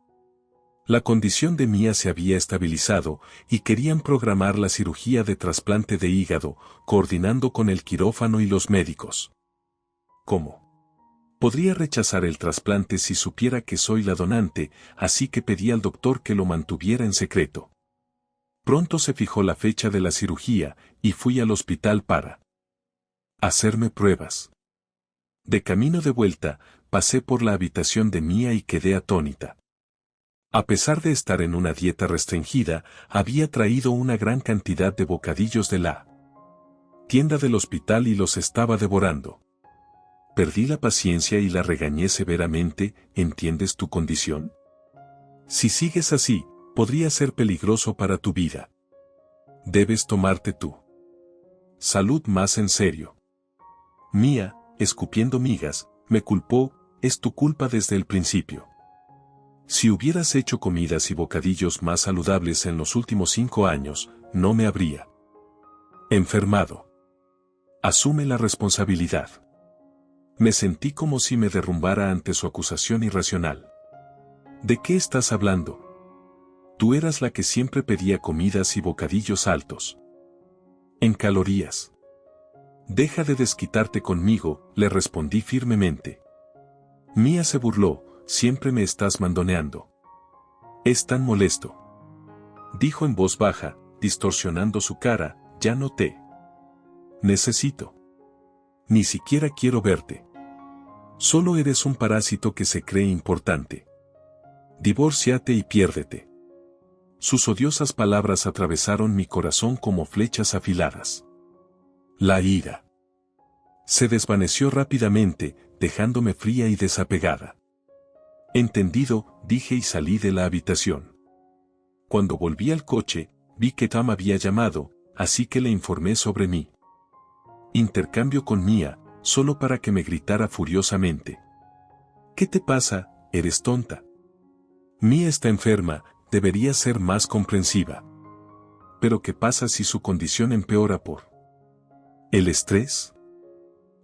La condición de Mia se había estabilizado y querían programar la cirugía de trasplante de hígado, coordinando con el quirófano y los médicos. ¿Cómo? Podría rechazar el trasplante si supiera que soy la donante, así que pedí al doctor que lo mantuviera en secreto. Pronto se fijó la fecha de la cirugía y fui al hospital para hacerme pruebas. De camino de vuelta, pasé por la habitación de Mia y quedé atónita. A pesar de estar en una dieta restringida, había traído una gran cantidad de bocadillos de la tienda del hospital y los estaba devorando. Perdí la paciencia y la regañé severamente. ¿Entiendes tu condición? Si sigues así, podría ser peligroso para tu vida. Debes tomarte tu salud más en serio. Mia, escupiendo migas, me culpó. Es tu culpa desde el principio. Si hubieras hecho comidas y bocadillos más saludables en los últimos 5 años, no me habría enfermado. Asume la responsabilidad. Me sentí como si me derrumbara ante su acusación irracional. ¿De qué estás hablando? Tú eras la que siempre pedía comidas y bocadillos altos en calorías. Deja de desquitarte conmigo, le respondí firmemente. Mia se burló. Siempre me estás mandoneando. Es tan molesto. Dijo en voz baja, distorsionando su cara, ya no te necesito. Ni siquiera quiero verte. Solo eres un parásito que se cree importante. Divórciate y piérdete. Sus odiosas palabras atravesaron mi corazón como flechas afiladas. La ira se desvaneció rápidamente, dejándome fría y desapegada. Entendido, dije y salí de la habitación. Cuando volví al coche, vi que Tom había llamado, así que le informé sobre mi intercambio con Mia, solo para que me gritara furiosamente. ¿Qué te pasa? Eres tonta. Mia está enferma, debería ser más comprensiva. Pero ¿qué pasa si su condición empeora por el estrés?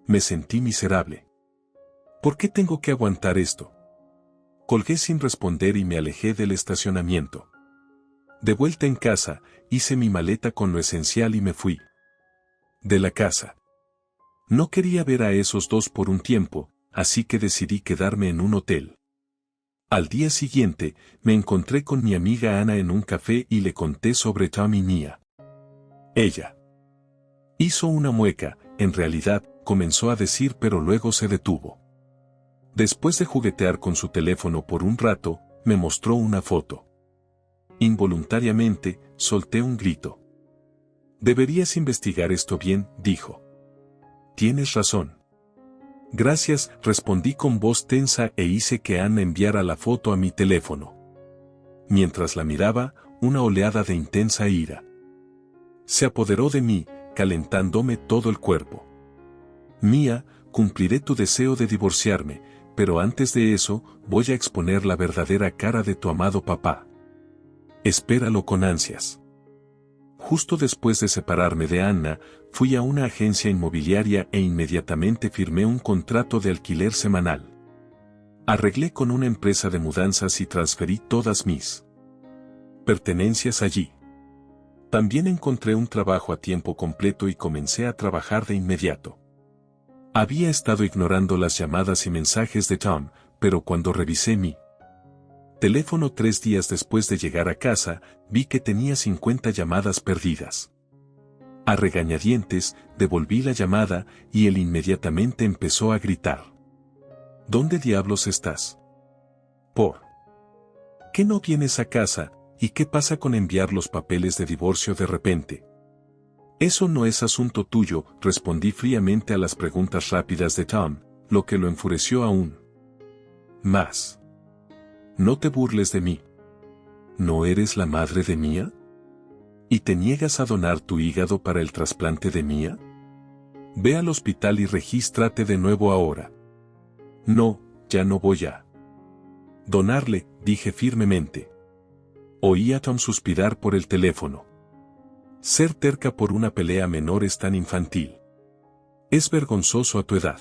Me sentí miserable. ¿Por qué tengo que aguantar esto? Colgué sin responder y me alejé del estacionamiento. De vuelta en casa, hice mi maleta con lo esencial y me fui de la casa. No quería ver a esos dos por un tiempo, así que decidí quedarme en un hotel. Al día siguiente, me encontré con mi amiga Ana en un café y le conté sobre Tom y Mia. Ella hizo una mueca, en realidad, comenzó a decir pero luego se detuvo. Después de juguetear con su teléfono por un rato, me mostró una foto. Involuntariamente, solté un grito. Deberías investigar esto bien, dijo. Tienes razón. Gracias, respondí con voz tensa e hice que Ana enviara la foto a mi teléfono. Mientras la miraba, una oleada de intensa ira se apoderó de mí, calentándome todo el cuerpo. Mia, cumpliré tu deseo de divorciarme, pero antes de eso, voy a exponer la verdadera cara de tu amado papá. Espéralo con ansias. Justo después de separarme de Anna, fui a una agencia inmobiliaria e inmediatamente firmé un contrato de alquiler semanal. Arreglé con una empresa de mudanzas y transferí todas mis pertenencias allí. También encontré un trabajo a tiempo completo y comencé a trabajar de inmediato. Había estado ignorando las llamadas y mensajes de Tom, pero cuando revisé mi teléfono 3 días después de llegar a casa, vi que tenía 50 llamadas perdidas. A regañadientes, devolví la llamada y él inmediatamente empezó a gritar. ¿Dónde diablos estás? ¿Por qué no vienes a casa? ¿Y qué pasa con enviar los papeles de divorcio de repente? Eso no es asunto tuyo, respondí fríamente a las preguntas rápidas de Tom, lo que lo enfureció aún más. No te burles de mí. ¿No eres la madre de Mia? ¿Y te niegas a donar tu hígado para el trasplante de Mia? Ve al hospital y regístrate de nuevo ahora. No, ya no voy a donarle, dije firmemente. Oí a Tom suspirar por el teléfono. Ser terca por una pelea menor es tan infantil. Es vergonzoso a tu edad.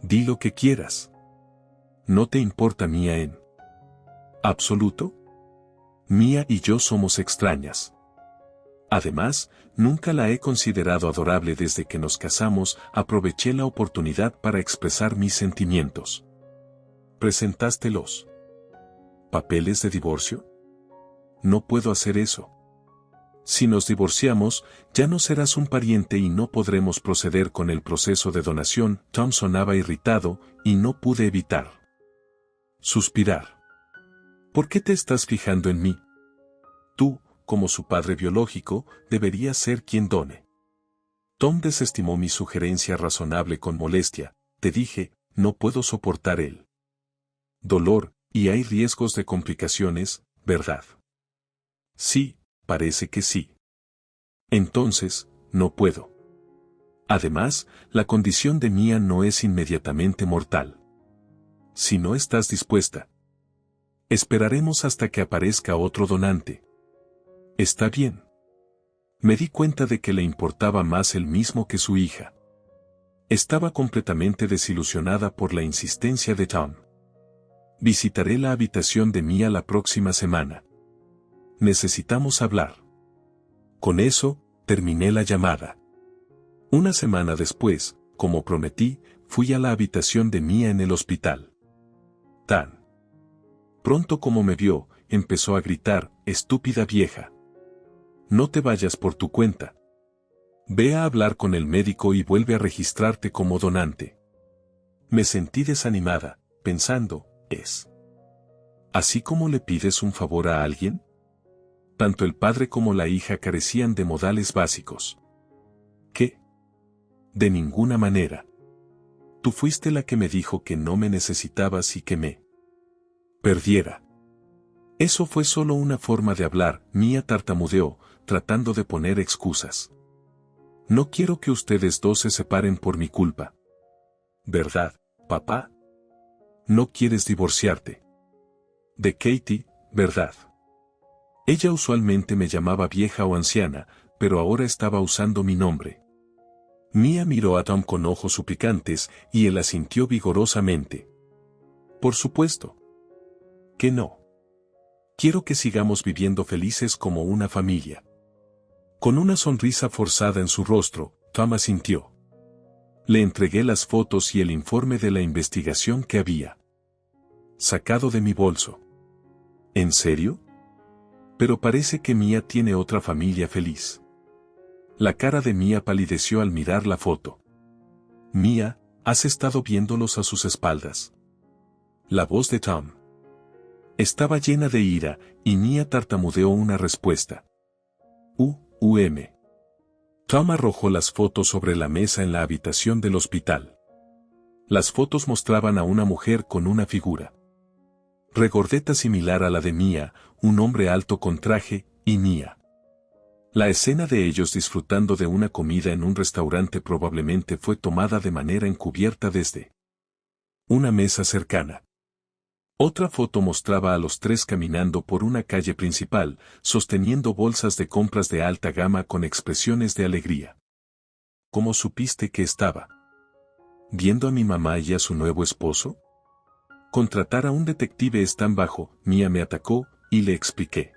Di lo que quieras. ¿No te importa Mia en absoluto? Mia y yo somos extrañas. Además, nunca la he considerado adorable desde que nos casamos. Aproveché la oportunidad para expresar mis sentimientos. ¿Presentaste los papeles de divorcio? No puedo hacer eso. Si nos divorciamos, ya no serás un pariente y no podremos proceder con el proceso de donación. Tom sonaba irritado, y no pude evitar suspirar. ¿Por qué te estás fijando en mí? Tú, como su padre biológico, deberías ser quien done. Tom desestimó mi sugerencia razonable con molestia. Te dije, no puedo soportar el dolor, y hay riesgos de complicaciones, ¿verdad? Sí, parece que sí. Entonces, no puedo. Además, la condición de Mia no es inmediatamente mortal. Si no estás dispuesta, esperaremos hasta que aparezca otro donante. Está bien. Me di cuenta de que le importaba más él mismo que su hija. Estaba completamente desilusionada por la insistencia de Tom. Visitaré la habitación de Mia la próxima semana. Necesitamos hablar. Con eso, terminé la llamada. Una semana después, como prometí, fui a la habitación de Mia en el hospital. Tan pronto como me vio, empezó a gritar, estúpida vieja. No te vayas por tu cuenta. Ve a hablar con el médico y vuelve a registrarte como donante. Me sentí desanimada, pensando, ¿es así como le pides un favor a alguien? Tanto el padre como la hija carecían de modales básicos. ¿Qué? De ninguna manera. Tú fuiste la que me dijo que no me necesitabas y que me perdiera. Eso fue solo una forma de hablar. Mia tartamudeó, tratando de poner excusas. No quiero que ustedes dos se separen por mi culpa. ¿Verdad, papá? No quieres divorciarte de Katie, ¿verdad? Ella usualmente me llamaba vieja o anciana, pero ahora estaba usando mi nombre. Mia miró a Tom con ojos suplicantes y él asintió vigorosamente. Por supuesto. Que no. Quiero que sigamos viviendo felices como una familia. Con una sonrisa forzada en su rostro, Tom asintió. Le entregué las fotos y el informe de la investigación que había sacado de mi bolso. ¿En serio? Pero parece que Mia tiene otra familia feliz. La cara de Mia palideció al mirar la foto. Mia, ¿has estado viéndolos a sus espaldas? La voz de Tom estaba llena de ira, y Mia tartamudeó una respuesta. Tom arrojó las fotos sobre la mesa en la habitación del hospital. Las fotos mostraban a una mujer con una figura regordeta similar a la de Mia, un hombre alto con traje, y Mia. La escena de ellos disfrutando de una comida en un restaurante probablemente fue tomada de manera encubierta desde una mesa cercana. Otra foto mostraba a los tres caminando por una calle principal, sosteniendo bolsas de compras de alta gama con expresiones de alegría. ¿Cómo supiste que estaba viendo a mi mamá y a su nuevo esposo? Contratar a un detective es tan bajo. Mia me atacó, y le expliqué.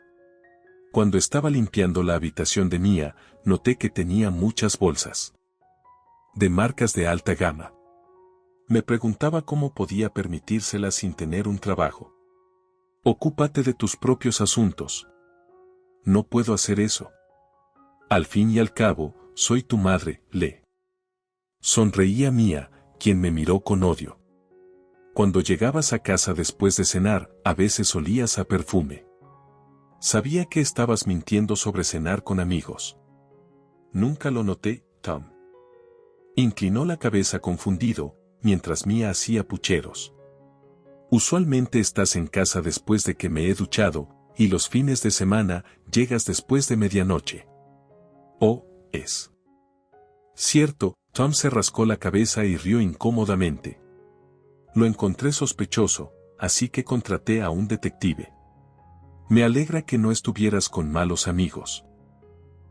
Cuando estaba limpiando la habitación de Mia, noté que tenía muchas bolsas de marcas de alta gama. Me preguntaba cómo podía permitírselas sin tener un trabajo. Ocúpate de tus propios asuntos. No puedo hacer eso. Al fin y al cabo, soy tu madre, le sonreía Mia, quien me miró con odio. Cuando llegabas a casa después de cenar, a veces olías a perfume. Sabía que estabas mintiendo sobre cenar con amigos. Nunca lo noté, Tom. Inclinó la cabeza confundido, mientras Mia hacía pucheros. Usualmente estás en casa después de que me he duchado, y los fines de semana llegas después de medianoche. Oh, es cierto. Tom se rascó la cabeza y rió incómodamente. Lo encontré sospechoso, así que contraté a un detective. Me alegra que no estuvieras con malos amigos.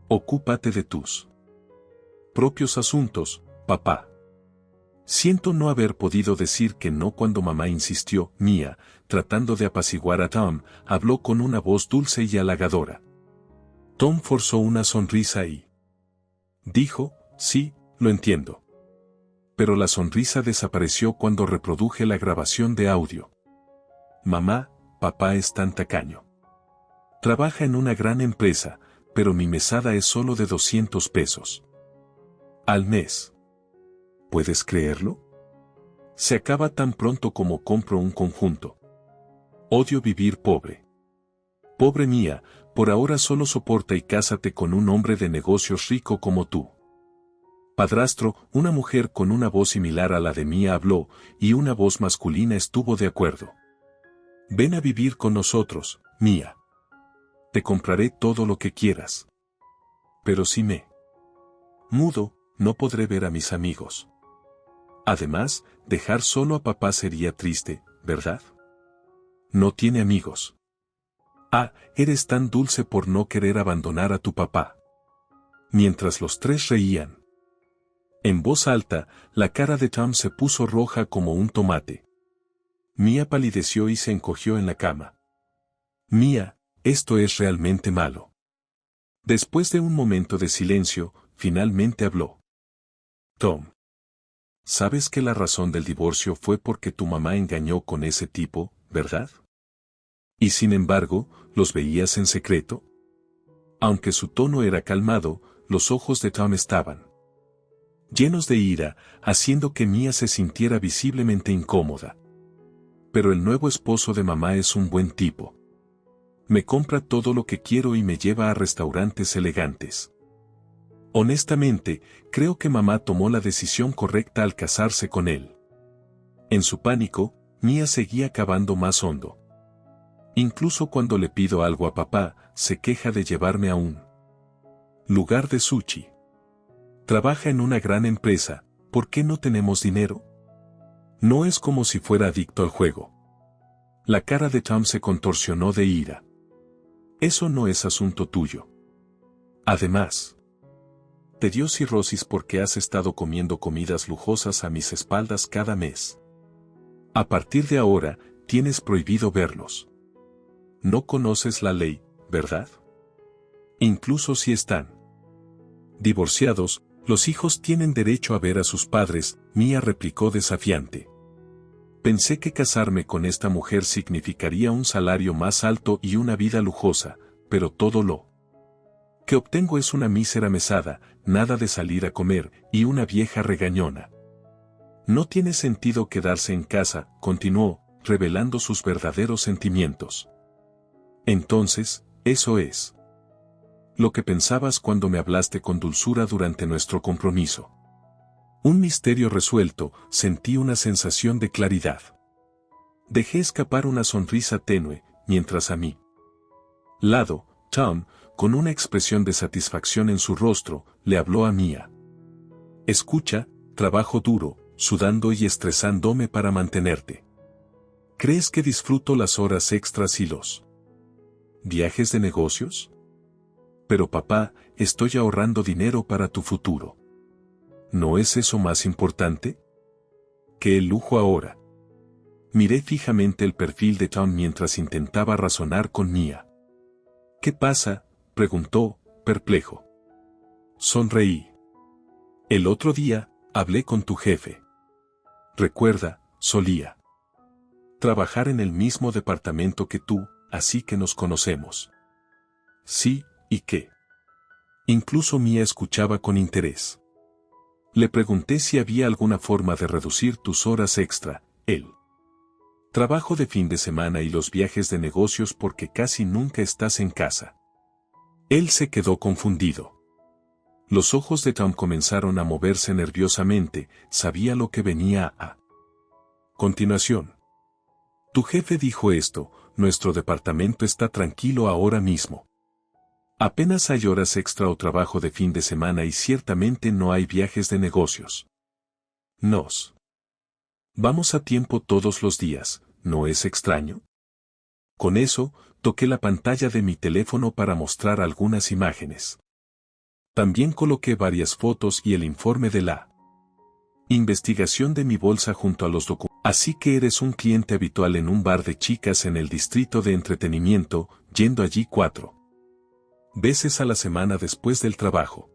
Ocúpate de tus propios asuntos, papá. Siento no haber podido decir que no cuando mamá insistió. Mia, tratando de apaciguar a Tom, habló con una voz dulce y halagadora. Tom forzó una sonrisa y dijo, sí, lo entiendo. Pero la sonrisa desapareció cuando reproduje la grabación de audio. Mamá, papá es tan tacaño. Trabaja en una gran empresa, pero mi mesada es solo de 200 pesos. Al mes. ¿Puedes creerlo? Se acaba tan pronto como compro un conjunto. Odio vivir pobre. Pobre mía, por ahora solo soporta y cásate con un hombre de negocios rico como tú. Padrastro, una mujer con una voz similar a la de Mia habló, y una voz masculina estuvo de acuerdo. Ven a vivir con nosotros, Mia. Te compraré todo lo que quieras. Pero si me mudo, no podré ver a mis amigos. Además, dejar solo a papá sería triste, ¿verdad? No tiene amigos. Ah, eres tan dulce por no querer abandonar a tu papá. Mientras los tres reían. En voz alta, la cara de Tom se puso roja como un tomate. Mia palideció y se encogió en la cama. Mia, esto es realmente malo. Después de un momento de silencio, finalmente habló. Tom. ¿Sabes que la razón del divorcio fue porque tu mamá engañó con ese tipo, verdad? Y sin embargo, ¿los veías en secreto? Aunque su tono era calmado, los ojos de Tom estaban llenos de ira, haciendo que Mia se sintiera visiblemente incómoda. Pero el nuevo esposo de mamá es un buen tipo. Me compra todo lo que quiero y me lleva a restaurantes elegantes. Honestamente, creo que mamá tomó la decisión correcta al casarse con él. En su pánico, Mia seguía cavando más hondo. Incluso cuando le pido algo a papá, se queja de llevarme a un lugar de sushi. Trabaja en una gran empresa, ¿por qué no tenemos dinero? No es como si fuera adicto al juego. La cara de Tom se contorsionó de ira. Eso no es asunto tuyo. Además, te dio cirrosis porque has estado comiendo comidas lujosas a mis espaldas cada mes. A partir de ahora, tienes prohibido verlos. No conoces la ley, ¿verdad? Incluso si están divorciados, los hijos tienen derecho a ver a sus padres, Mia replicó desafiante. Pensé que casarme con esta mujer significaría un salario más alto y una vida lujosa, pero todo lo que obtengo es una mísera mesada, nada de salir a comer, y una vieja regañona. No tiene sentido quedarse en casa, continuó, revelando sus verdaderos sentimientos. Entonces, eso es lo que pensabas cuando me hablaste con dulzura durante nuestro compromiso. Un misterio resuelto, sentí una sensación de claridad. Dejé escapar una sonrisa tenue, mientras a mi lado, Tom, con una expresión de satisfacción en su rostro, le habló a Mia. Escucha, trabajo duro, sudando y estresándome para mantenerte. ¿Crees que disfruto las horas extras y los viajes de negocios? Pero papá, estoy ahorrando dinero para tu futuro. ¿No es eso más importante que el lujo ahora? Miré fijamente el perfil de Tom mientras intentaba razonar con Mia. ¿Qué pasa?, preguntó, perplejo. Sonreí. El otro día, hablé con tu jefe. Recuerda, solía trabajar en el mismo departamento que tú, así que nos conocemos. Sí, ¿y qué? Incluso Mia escuchaba con interés. Le pregunté si había alguna forma de reducir tus horas extra, el trabajo de fin de semana y los viajes de negocios porque casi nunca estás en casa. Él se quedó confundido. Los ojos de Tom comenzaron a moverse nerviosamente, sabía lo que venía a continuación. Tu jefe dijo esto, nuestro departamento está tranquilo ahora mismo. Apenas hay horas extra o trabajo de fin de semana y ciertamente no hay viajes de negocios. Nos vamos a tiempo todos los días, ¿no es extraño? Con eso, toqué la pantalla de mi teléfono para mostrar algunas imágenes. También coloqué varias fotos y el informe de la Investigación de mi bolsa junto a los documentos. Así que eres un cliente habitual en un bar de chicas en el distrito de entretenimiento, yendo allí 4 veces a la semana después del trabajo.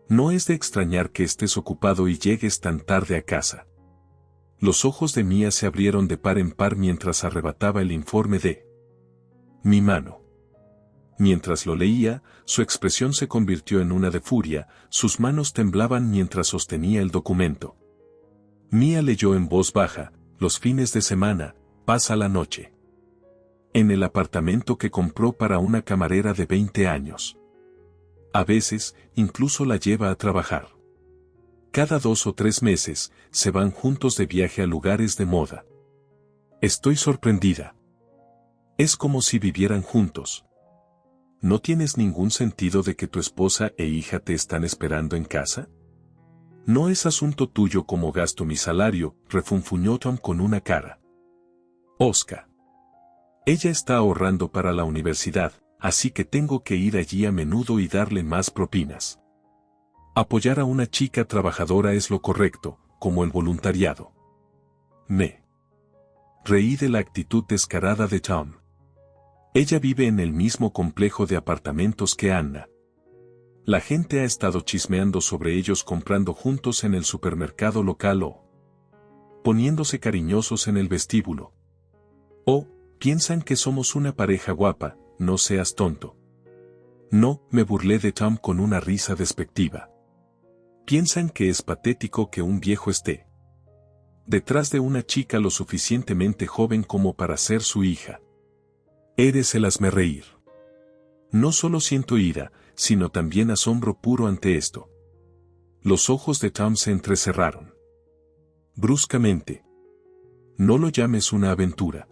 No es de extrañar que estés ocupado y llegues tan tarde a casa. Los ojos de Mia se abrieron de par en par mientras arrebataba el informe de mi mano. Mientras lo leía, su expresión se convirtió en una de furia, sus manos temblaban mientras sostenía el documento. Mia leyó en voz baja: los fines de semana, pasa la noche en el apartamento que compró para una camarera de 20 años. A veces, incluso la lleva a trabajar. Cada 2 o 3 meses, se van juntos de viaje a lugares de moda. Estoy sorprendida. Es como si vivieran juntos. ¿No tienes ningún sentido de que tu esposa e hija te están esperando en casa? No es asunto tuyo cómo gasto mi salario, refunfuñó Tom con una cara hosca. Ella está ahorrando para la universidad, así que tengo que ir allí a menudo y darle más propinas. Apoyar a una chica trabajadora es lo correcto, como el voluntariado. Me reí de la actitud descarada de Tom. Ella vive en el mismo complejo de apartamentos que Anna. La gente ha estado chismeando sobre ellos comprando juntos en el supermercado local o poniéndose cariñosos en el vestíbulo. O piensan que somos una pareja guapa, no seas tonto. No, me burlé de Tom con una risa despectiva. Piensan que es patético que un viejo esté detrás de una chica lo suficientemente joven como para ser su hija. Eres el hazmerreír. No solo siento ira, sino también asombro puro ante esto. Los ojos de Tom se entrecerraron. Bruscamente. No lo llames una aventura.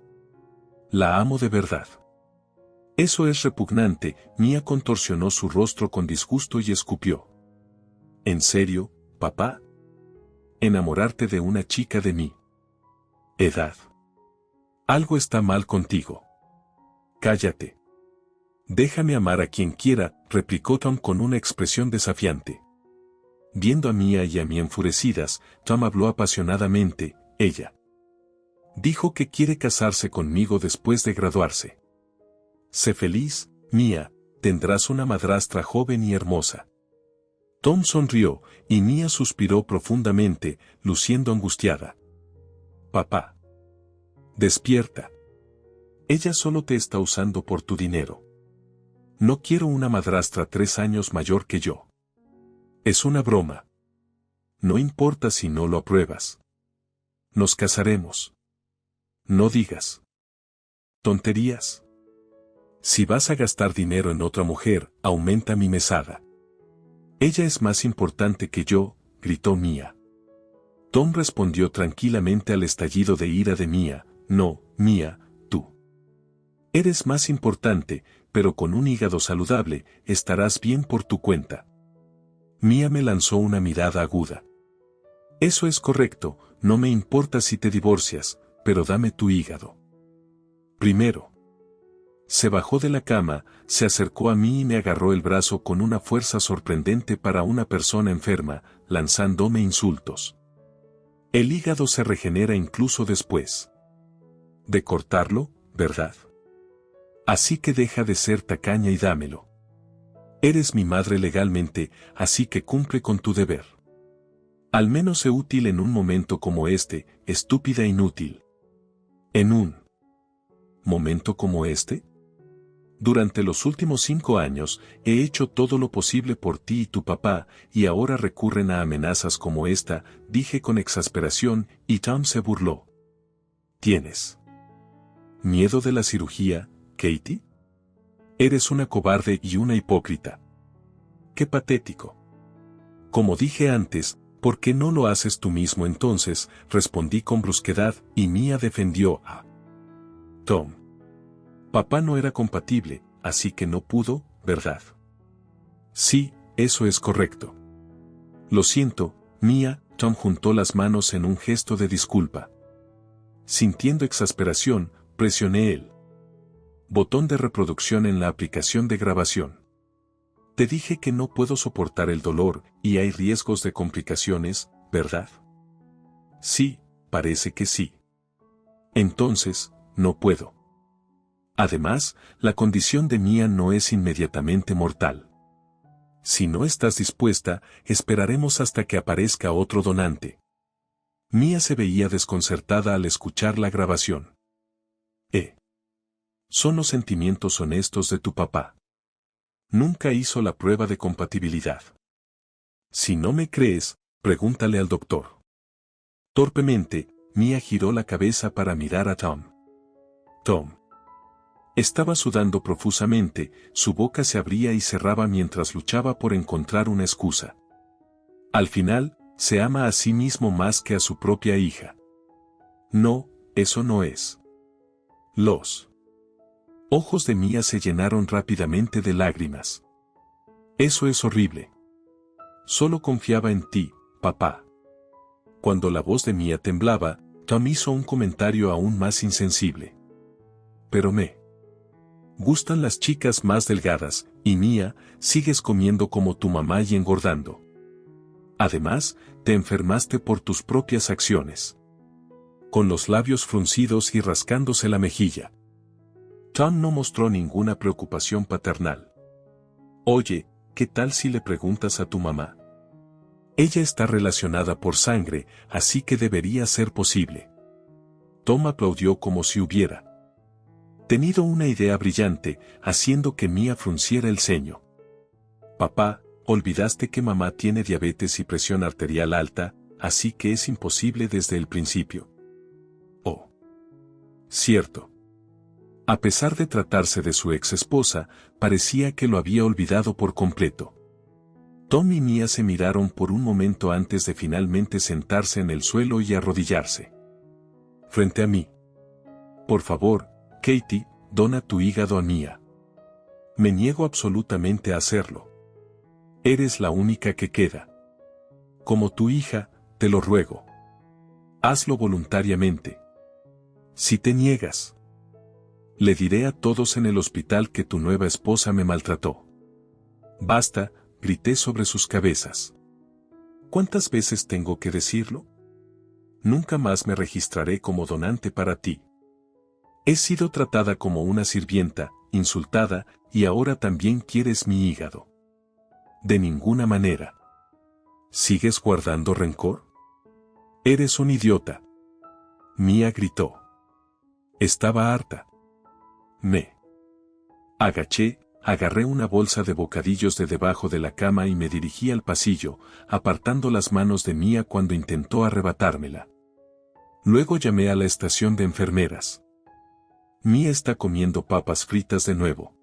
La amo de verdad. Eso es repugnante. Mia contorsionó su rostro con disgusto y escupió. ¿En serio, papá? ¿Enamorarte de una chica de mi edad? Algo está mal contigo. Cállate. Déjame amar a quien quiera, replicó Tom con una expresión desafiante. Viendo a Mia y a mí enfurecidas, Tom habló apasionadamente: ella dijo que quiere casarse conmigo después de graduarse. Sé feliz, Mia, tendrás una madrastra joven y hermosa. Tom sonrió, y Mia suspiró profundamente, luciendo angustiada. Papá. Despierta. Ella solo te está usando por tu dinero. No quiero una madrastra 3 años mayor que yo. Es una broma. No importa si no lo apruebas. Nos casaremos. No digas tonterías. Si vas a gastar dinero en otra mujer, aumenta mi mesada. Ella es más importante que yo, gritó Mia. Tom respondió tranquilamente al estallido de ira de Mia: no, Mia, tú eres más importante, pero con un hígado saludable, estarás bien por tu cuenta. Mia me lanzó una mirada aguda. Eso es correcto, no me importa si te divorcias, pero dame tu hígado. Primero. Se bajó de la cama, se acercó a mí y me agarró el brazo con una fuerza sorprendente para una persona enferma, lanzándome insultos. El hígado se regenera incluso después de cortarlo, ¿verdad? Así que deja de ser tacaña y dámelo. Eres mi madre legalmente, así que cumple con tu deber. Al menos sé útil en un momento como este, estúpida e inútil. ¿En un momento como este? Durante los últimos 5 años, he hecho todo lo posible por ti y tu papá, y ahora recurren a amenazas como esta, dije con exasperación, y Tom se burló. ¿Tienes miedo de la cirugía, Katie? Eres una cobarde y una hipócrita. ¡Qué patético! Como dije antes, ¿por qué no lo haces tú mismo entonces?, respondí con brusquedad, y Mia defendió a Tom. Papá no era compatible, así que no pudo, ¿verdad? Sí, eso es correcto. Lo siento, Mia. Tom juntó las manos en un gesto de disculpa. Sintiendo exasperación, presioné el botón de reproducción en la aplicación de grabación. Te dije que no puedo soportar el dolor, y hay riesgos de complicaciones, ¿verdad? Sí, parece que sí. Entonces, no puedo. Además, la condición de Mia no es inmediatamente mortal. Si no estás dispuesta, esperaremos hasta que aparezca otro donante. Mia se veía desconcertada al escuchar la grabación. Son los sentimientos honestos de tu papá. Nunca hizo la prueba de compatibilidad. Si no me crees, pregúntale al doctor. Torpemente, Mia giró la cabeza para mirar a Tom. Tom. Estaba sudando profusamente, su boca se abría y cerraba mientras luchaba por encontrar una excusa. Al final, se ama a sí mismo más que a su propia hija. No, eso no es. Los ojos de Mia se llenaron rápidamente de lágrimas. Eso es horrible. Solo confiaba en ti, papá. Cuando la voz de Mia temblaba, Tom hizo un comentario aún más insensible. Pero me gustan las chicas más delgadas, y Mia, sigues comiendo como tu mamá y engordando. Además, te enfermaste por tus propias acciones. Con los labios fruncidos y rascándose la mejilla. Tom no mostró ninguna preocupación paternal. Oye, ¿qué tal si le preguntas a tu mamá? Ella está relacionada por sangre, así que debería ser posible. Tom aplaudió como si hubiera tenido una idea brillante, haciendo que Mia frunciera el ceño. Papá, olvidaste que mamá tiene diabetes y presión arterial alta, así que es imposible desde el principio. Oh. Cierto. A pesar de tratarse de su ex esposa, parecía que lo había olvidado por completo. Tom y Mia se miraron por un momento antes de finalmente sentarse en el suelo y arrodillarse frente a mí. Por favor, Katie, dona tu hígado a Mia. Me niego absolutamente a hacerlo. Eres la única que queda. Como tu hija, te lo ruego. Hazlo voluntariamente. Si te niegas, le diré a todos en el hospital que tu nueva esposa me maltrató. Basta, grité sobre sus cabezas. ¿Cuántas veces tengo que decirlo? Nunca más me registraré como donante para ti. He sido tratada como una sirvienta, insultada, y ahora también quieres mi hígado. De ninguna manera. ¿Sigues guardando rencor? Eres un idiota. Mia gritó. Estaba harta. Me agaché, agarré una bolsa de bocadillos de debajo de la cama y me dirigí al pasillo, apartando las manos de Mia cuando intentó arrebatármela. Luego llamé a la estación de enfermeras. Mia está comiendo papas fritas de nuevo.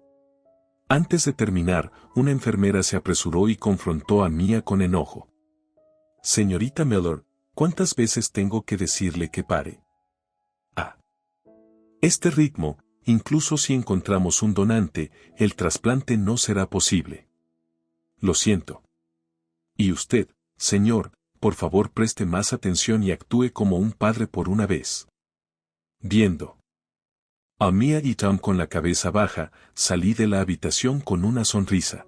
Antes de terminar, una enfermera se apresuró y confrontó a Mia con enojo. Señorita Miller, ¿cuántas veces tengo que decirle que pare? A este ritmo, incluso si encontramos un donante, el trasplante no será posible. Lo siento. Y usted, señor, por favor preste más atención y actúe como un padre por una vez. Viendo a Mia y Tom con la cabeza baja, salí de la habitación con una sonrisa.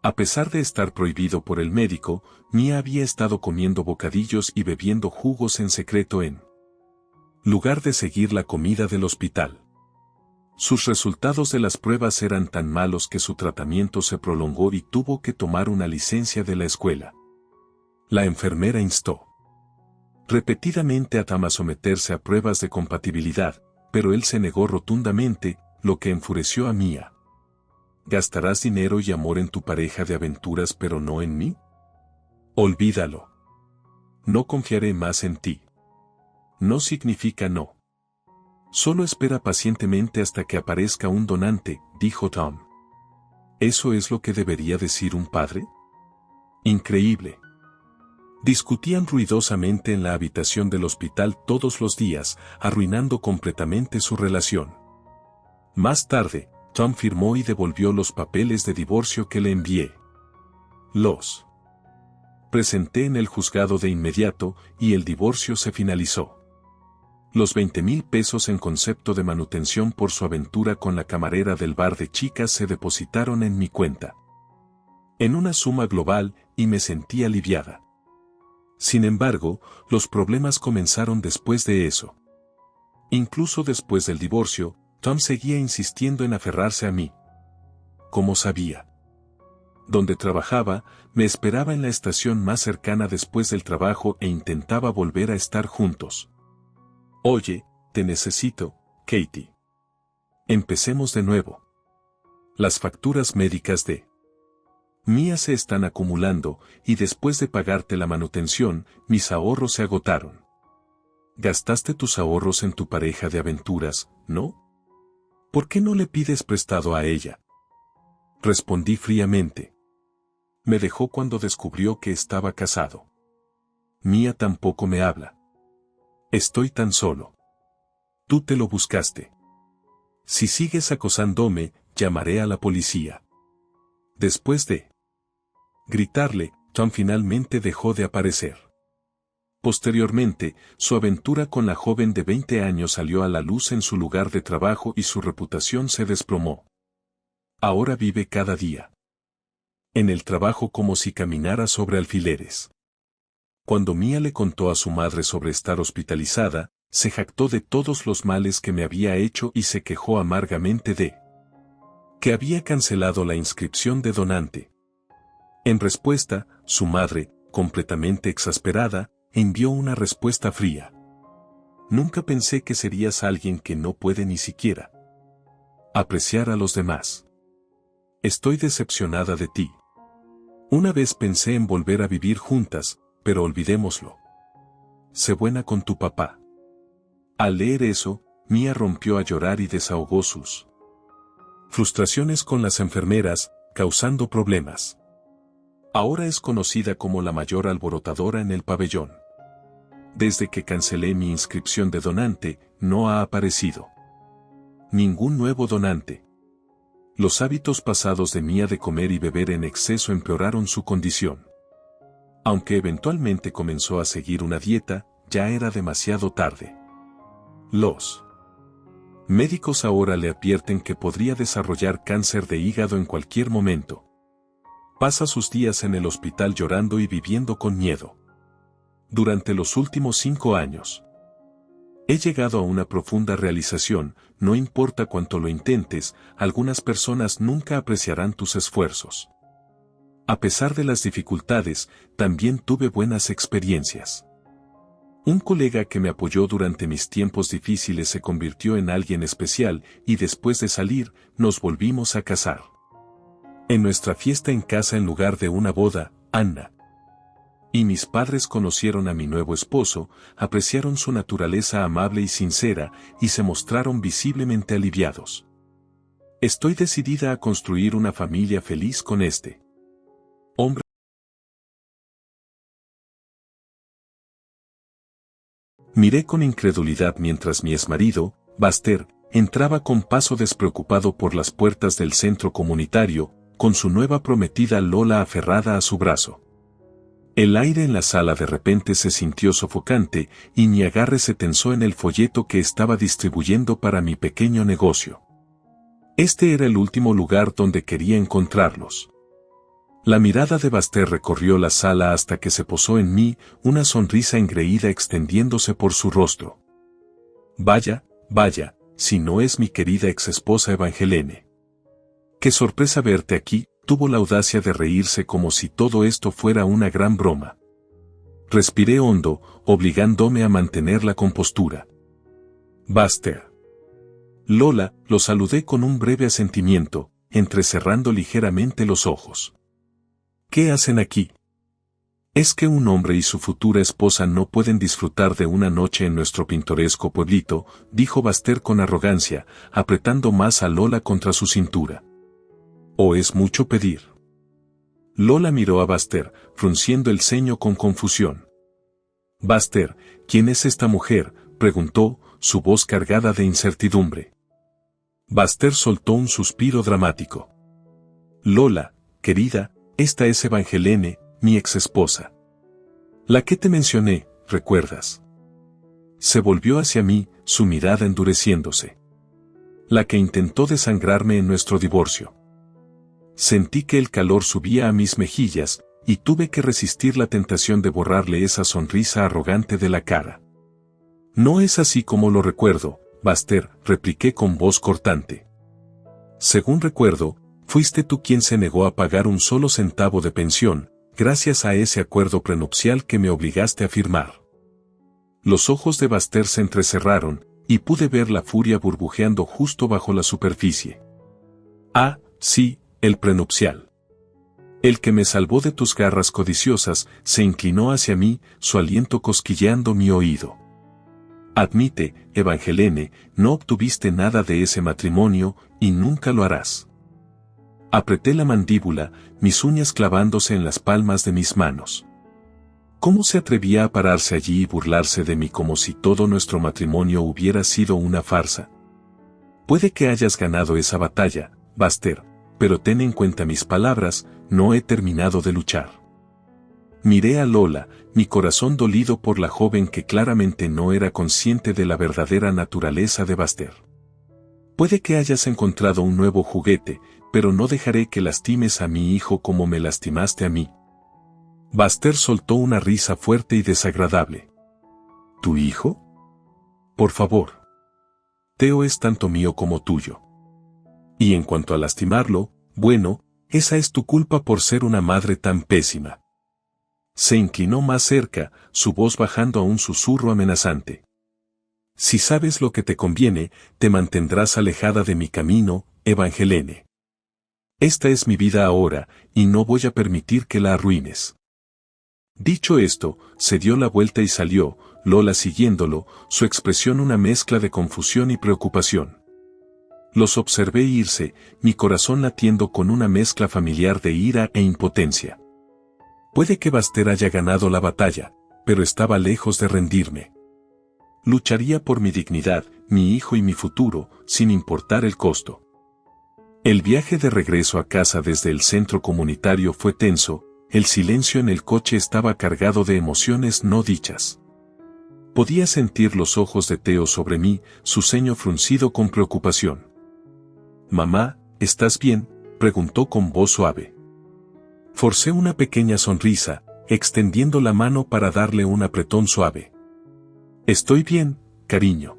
A pesar de estar prohibido por el médico, Mia había estado comiendo bocadillos y bebiendo jugos en secreto en lugar de seguir la comida del hospital. Sus resultados de las pruebas eran tan malos que su tratamiento se prolongó y tuvo que tomar una licencia de la escuela. La enfermera instó repetidamente a Tom a someterse a pruebas de compatibilidad, pero él se negó rotundamente, lo que enfureció a Mia. ¿Gastarás dinero y amor en tu pareja de aventuras pero no en mí? Olvídalo. No confiaré más en ti. No significa no. Solo espera pacientemente hasta que aparezca un donante, dijo Tom. ¿Eso es lo que debería decir un padre? Increíble. Discutían ruidosamente en la habitación del hospital todos los días, arruinando completamente su relación. Más tarde, Tom firmó y devolvió los papeles de divorcio que le envié. Los presenté en el juzgado de inmediato y el divorcio se finalizó. Los 20,000 pesos en concepto de manutención por su aventura con la camarera del bar de chicas se depositaron en mi cuenta. En una suma global, y me sentí aliviada. Sin embargo, los problemas comenzaron después de eso. Incluso después del divorcio, Tom seguía insistiendo en aferrarse a mí. ¿Cómo sabía? Donde trabajaba, me esperaba en la estación más cercana después del trabajo e intentaba volver a estar juntos. Oye, te necesito, Katie. Empecemos de nuevo. Las facturas médicas de Mía se están acumulando, y después de pagarte la manutención, mis ahorros se agotaron. Gastaste tus ahorros en tu pareja de aventuras, ¿no? ¿Por qué no le pides prestado a ella? Respondí fríamente. Me dejó cuando descubrió que estaba casado. Mía tampoco me habla. Estoy tan solo. Tú te lo buscaste. Si sigues acosándome, llamaré a la policía. Después de gritarle, Tom finalmente dejó de aparecer. Posteriormente, su aventura con la joven de 20 años salió a la luz en su lugar de trabajo y su reputación se desplomó. Ahora vive cada día en el trabajo como si caminara sobre alfileres. Cuando Mía le contó a su madre sobre estar hospitalizada, se jactó de todos los males que me había hecho y se quejó amargamente de que había cancelado la inscripción de donante. En respuesta, su madre, completamente exasperada, envió una respuesta fría. Nunca pensé que serías alguien que no puede ni siquiera apreciar a los demás. Estoy decepcionada de ti. Una vez pensé en volver a vivir juntas, pero olvidémoslo. Sé buena con tu papá. Al leer eso, Mía rompió a llorar y desahogó sus frustraciones con las enfermeras, causando problemas. Ahora es conocida como la mayor alborotadora en el pabellón. Desde que cancelé mi inscripción de donante, no ha aparecido ningún nuevo donante. Los hábitos pasados de Mía de comer y beber en exceso empeoraron su condición. Aunque eventualmente comenzó a seguir una dieta, ya era demasiado tarde. Los médicos ahora le advierten que podría desarrollar cáncer de hígado en cualquier momento. Pasa sus días en el hospital llorando y viviendo con miedo. Durante los últimos 5 años, he llegado a una profunda realización: no importa cuánto lo intentes, algunas personas nunca apreciarán tus esfuerzos. A pesar de las dificultades, también tuve buenas experiencias. Un colega que me apoyó durante mis tiempos difíciles se convirtió en alguien especial y después de salir, nos volvimos a casar. En nuestra fiesta en casa en lugar de una boda, Anna y mis padres conocieron a mi nuevo esposo, apreciaron su naturaleza amable y sincera, y se mostraron visiblemente aliviados. Estoy decidida a construir una familia feliz con este hombre. Miré con incredulidad mientras mi exmarido, Buster, entraba con paso despreocupado por las puertas del centro comunitario, con su nueva prometida Lola aferrada a su brazo. El aire en la sala de repente se sintió sofocante y mi agarre se tensó en el folleto que estaba distribuyendo para mi pequeño negocio. Este era el último lugar donde quería encontrarlos. La mirada de Buster recorrió la sala hasta que se posó en mí, una sonrisa engreída extendiéndose por su rostro. Vaya, vaya, si no es mi querida exesposa Evangelene. Qué sorpresa verte aquí. Tuvo la audacia de reírse como si todo esto fuera una gran broma. Respiré hondo, obligándome a mantener la compostura. Buster. Lola, lo saludé con un breve asentimiento, entrecerrando ligeramente los ojos. ¿Qué hacen aquí? ¿Es que un hombre y su futura esposa no pueden disfrutar de una noche en nuestro pintoresco pueblito?, dijo Buster con arrogancia, apretando más a Lola contra su cintura. ¿O es mucho pedir? Lola miró a Buster, frunciendo el ceño con confusión. Buster, ¿quién es esta mujer?, preguntó, su voz cargada de incertidumbre. Buster soltó un suspiro dramático. Lola, querida, esta es Evangelene, mi exesposa. La que te mencioné, ¿recuerdas? Se volvió hacia mí, su mirada endureciéndose. La que intentó desangrarme en nuestro divorcio. Sentí que el calor subía a mis mejillas, y tuve que resistir la tentación de borrarle esa sonrisa arrogante de la cara. No es así como lo recuerdo, Buster, repliqué con voz cortante. Según recuerdo, fuiste tú quien se negó a pagar un solo centavo de pensión, gracias a ese acuerdo prenupcial que me obligaste a firmar. Los ojos de Buster se entrecerraron, y pude ver la furia burbujeando justo bajo la superficie. Ah, sí, el prenupcial. El que me salvó de tus garras codiciosas, se inclinó hacia mí, su aliento cosquilleando mi oído. Admite, Evangelene, no obtuviste nada de ese matrimonio, y nunca lo harás. Apreté la mandíbula, mis uñas clavándose en las palmas de mis manos. ¿Cómo se atrevía a pararse allí y burlarse de mí como si todo nuestro matrimonio hubiera sido una farsa? Puede que hayas ganado esa batalla, Buster, pero ten en cuenta mis palabras, no he terminado de luchar. Miré a Lola, mi corazón dolido por la joven que claramente no era consciente de la verdadera naturaleza de Buster. Puede que hayas encontrado un nuevo juguete, pero no dejaré que lastimes a mi hijo como me lastimaste a mí. Buster soltó una risa fuerte y desagradable. ¿Tu hijo? Por favor. Theo es tanto mío como tuyo. Y en cuanto a lastimarlo, bueno, esa es tu culpa por ser una madre tan pésima. Se inclinó más cerca, su voz bajando a un susurro amenazante. Si sabes lo que te conviene, te mantendrás alejada de mi camino, Evangelene. Esta es mi vida ahora, y no voy a permitir que la arruines. Dicho esto, se dio la vuelta y salió, Lola siguiéndolo, su expresión una mezcla de confusión y preocupación. Los observé irse, mi corazón latiendo con una mezcla familiar de ira e impotencia. Puede que Buster haya ganado la batalla, pero estaba lejos de rendirme. Lucharía por mi dignidad, mi hijo y mi futuro, sin importar el costo. El viaje de regreso a casa desde el centro comunitario fue tenso, el silencio en el coche estaba cargado de emociones no dichas. Podía sentir los ojos de Theo sobre mí, su ceño fruncido con preocupación. «Mamá, ¿estás bien?», preguntó con voz suave. Forcé una pequeña sonrisa, extendiendo la mano para darle un apretón suave. «Estoy bien, cariño.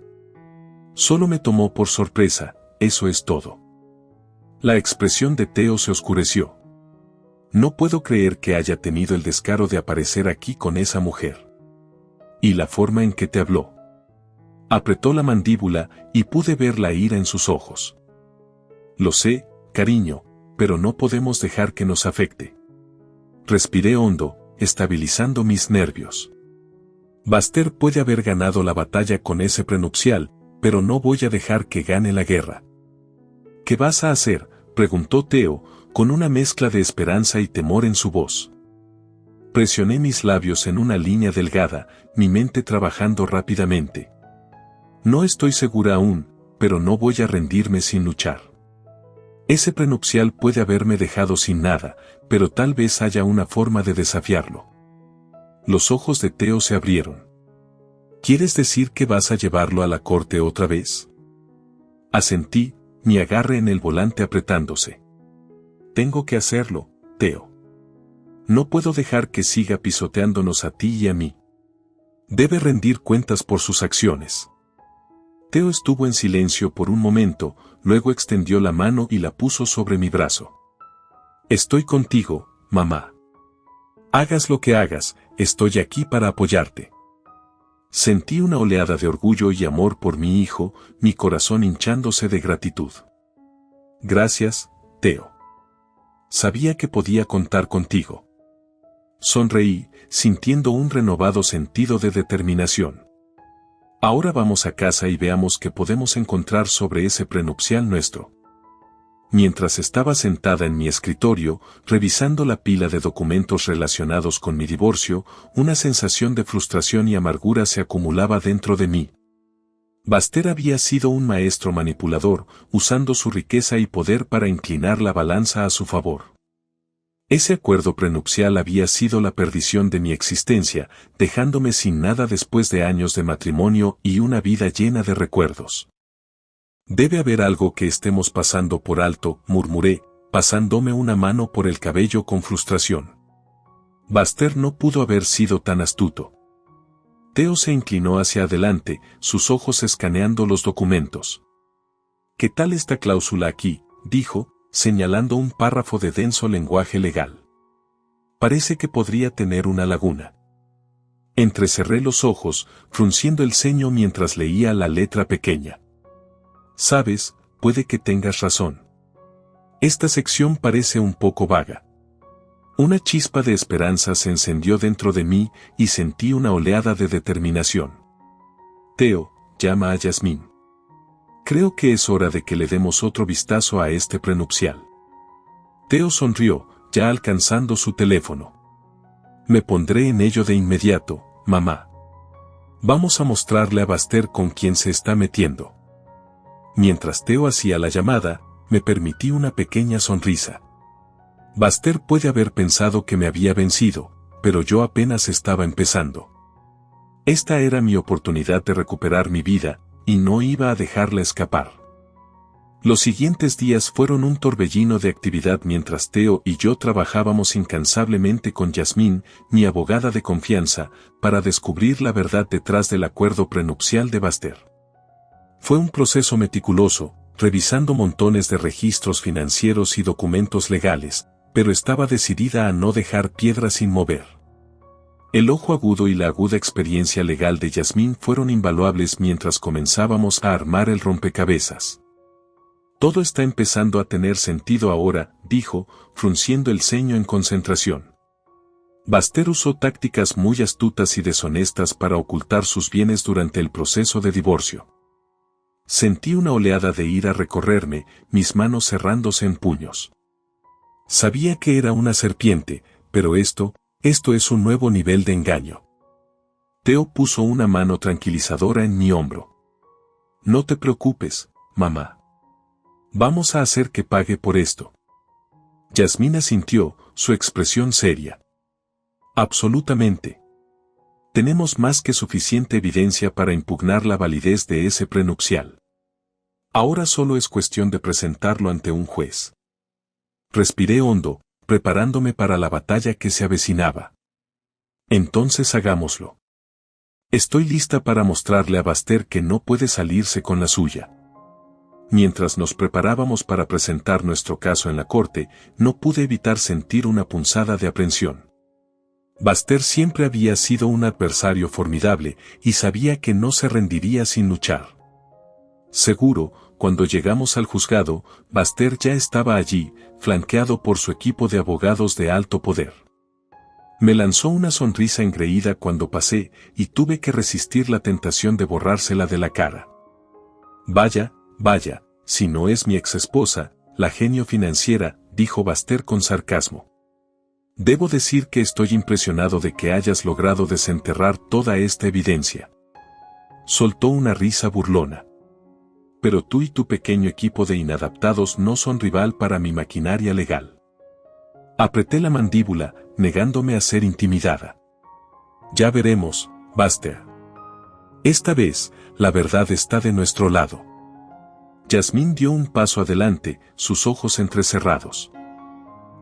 Solo me tomó por sorpresa, eso es todo». La expresión de Theo se oscureció. No puedo creer que haya tenido el descaro de aparecer aquí con esa mujer. Y la forma en que te habló. Apretó la mandíbula y pude ver la ira en sus ojos. Lo sé, cariño, pero no podemos dejar que nos afecte. Respiré hondo, estabilizando mis nervios. Buster puede haber ganado la batalla con ese prenupcial, pero no voy a dejar que gane la guerra. ¿Qué vas a hacer?, preguntó Theo, con una mezcla de esperanza y temor en su voz. Presioné mis labios en una línea delgada, mi mente trabajando rápidamente. No estoy segura aún, pero no voy a rendirme sin luchar. Ese prenupcial puede haberme dejado sin nada, pero tal vez haya una forma de desafiarlo. Los ojos de Theo se abrieron. ¿Quieres decir que vas a llevarlo a la corte otra vez? Asentí, mi agarre en el volante apretándose. Tengo que hacerlo, Theo. No puedo dejar que siga pisoteándonos a ti y a mí. Debe rendir cuentas por sus acciones. Theo estuvo en silencio por un momento, luego extendió la mano y la puso sobre mi brazo. Estoy contigo, mamá. Hagas lo que hagas, estoy aquí para apoyarte. Sentí una oleada de orgullo y amor por mi hijo, mi corazón hinchándose de gratitud. Gracias, Theo. Sabía que podía contar contigo. Sonreí, sintiendo un renovado sentido de determinación. Ahora vamos a casa y veamos qué podemos encontrar sobre ese prenupcial nuestro. Mientras estaba sentada en mi escritorio, revisando la pila de documentos relacionados con mi divorcio, una sensación de frustración y amargura se acumulaba dentro de mí. Buster había sido un maestro manipulador, usando su riqueza y poder para inclinar la balanza a su favor. Ese acuerdo prenupcial había sido la perdición de mi existencia, dejándome sin nada después de años de matrimonio y una vida llena de recuerdos. Debe haber algo que estemos pasando por alto, murmuré, pasándome una mano por el cabello con frustración. Baster no pudo haber sido tan astuto. Theo se inclinó hacia adelante, sus ojos escaneando los documentos. ¿Qué tal esta cláusula aquí?, dijo, señalando un párrafo de denso lenguaje legal. Parece que podría tener una laguna. Entrecerré los ojos, frunciendo el ceño mientras leía la letra pequeña. Sabes, puede que tengas razón. Esta sección parece un poco vaga. Una chispa de esperanza se encendió dentro de mí y sentí una oleada de determinación. Theo, llama a Yasmín. Creo que es hora de que le demos otro vistazo a este prenupcial. Theo sonrió, ya alcanzando su teléfono. Me pondré en ello de inmediato, mamá. Vamos a mostrarle a Baster con quién se está metiendo. Mientras Theo hacía la llamada, me permití una pequeña sonrisa. Baster puede haber pensado que me había vencido, pero yo apenas estaba empezando. Esta era mi oportunidad de recuperar mi vida, y no iba a dejarla escapar. Los siguientes días fueron un torbellino de actividad mientras Theo y yo trabajábamos incansablemente con Yasmín, mi abogada de confianza, para descubrir la verdad detrás del acuerdo prenupcial de Baster. Fue un proceso meticuloso, revisando montones de registros financieros y documentos legales, pero estaba decidida a no dejar piedra sin mover. El ojo agudo y la aguda experiencia legal de Yasmín fueron invaluables mientras comenzábamos a armar el rompecabezas. Todo está empezando a tener sentido ahora, dijo, frunciendo el ceño en concentración. Baster usó tácticas muy astutas y deshonestas para ocultar sus bienes durante el proceso de divorcio. Sentí una oleada de ira recorrerme, mis manos cerrándose en puños. Sabía que era una serpiente, pero esto es un nuevo nivel de engaño. Theo puso una mano tranquilizadora en mi hombro. No te preocupes, mamá. Vamos a hacer que pague por esto. Yasmín asintió, su expresión seria. Absolutamente. Tenemos más que suficiente evidencia para impugnar la validez de ese prenupcial. Ahora solo es cuestión de presentarlo ante un juez. Respiré hondo, preparándome para la batalla que se avecinaba. Entonces hagámoslo. Estoy lista para mostrarle a Baster que no puede salirse con la suya. Mientras nos preparábamos para presentar nuestro caso en la corte, no pude evitar sentir una punzada de aprensión. Baster siempre había sido un adversario formidable y sabía que no se rendiría sin luchar. Seguro, cuando llegamos al juzgado, Baster ya estaba allí, flanqueado por su equipo de abogados de alto poder. Me lanzó una sonrisa engreída cuando pasé y tuve que resistir la tentación de borrársela de la cara. Vaya, si no es mi exesposa, la genio financiera, dijo Baster con sarcasmo. Debo decir que estoy impresionado de que hayas logrado desenterrar toda esta evidencia. Soltó una risa burlona. Pero tú y tu pequeño equipo de inadaptados no son rival para mi maquinaria legal. Apreté la mandíbula, negándome a ser intimidada. Ya veremos, Baster. Esta vez, la verdad está de nuestro lado. Yasmín dio un paso adelante, sus ojos entrecerrados.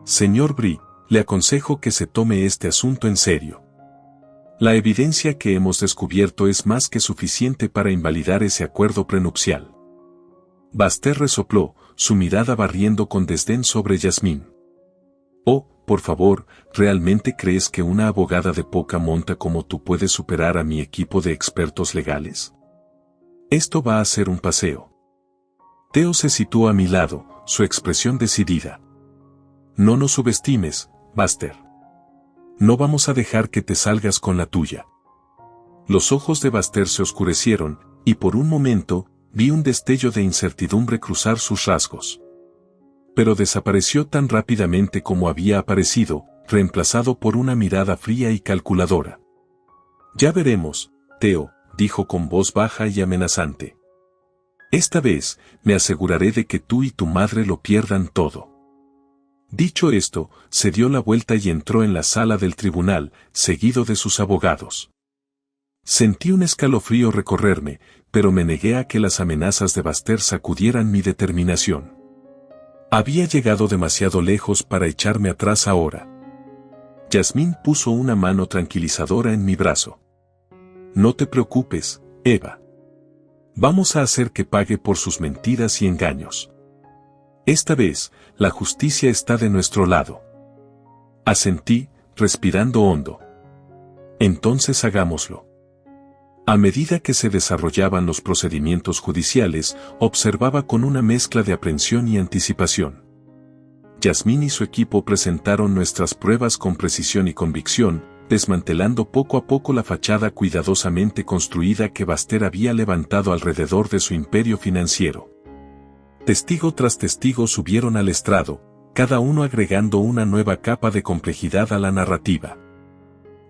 Señor Bree, le aconsejo que se tome este asunto en serio. La evidencia que hemos descubierto es más que suficiente para invalidar ese acuerdo prenupcial. Baster resopló, su mirada barriendo con desdén sobre Yasmín. Oh, por favor, ¿realmente crees que una abogada de poca monta como tú puede superar a mi equipo de expertos legales? Esto va a ser un paseo. Theo se situó a mi lado, su expresión decidida. No nos subestimes, Baster. No vamos a dejar que te salgas con la tuya. Los ojos de Baster se oscurecieron, y por un momento, vi un destello de incertidumbre cruzar sus rasgos. Pero desapareció tan rápidamente como había aparecido, reemplazado por una mirada fría y calculadora. Ya veremos, Theo, dijo con voz baja y amenazante. Esta vez, me aseguraré de que tú y tu madre lo pierdan todo. Dicho esto, se dio la vuelta y entró en la sala del tribunal, seguido de sus abogados. Sentí un escalofrío recorrerme, pero me negué a que las amenazas de Baster sacudieran mi determinación. Había llegado demasiado lejos para echarme atrás ahora. Yasmín puso una mano tranquilizadora en mi brazo. No te preocupes, Eva. Vamos a hacer que pague por sus mentiras y engaños. Esta vez, la justicia está de nuestro lado. Asentí, respirando hondo. Entonces hagámoslo. A medida que se desarrollaban los procedimientos judiciales, observaba con una mezcla de aprensión y anticipación. Yasmín y su equipo presentaron nuestras pruebas con precisión y convicción, desmantelando poco a poco la fachada cuidadosamente construida que Baster había levantado alrededor de su imperio financiero. Testigo tras testigo subieron al estrado, cada uno agregando una nueva capa de complejidad a la narrativa.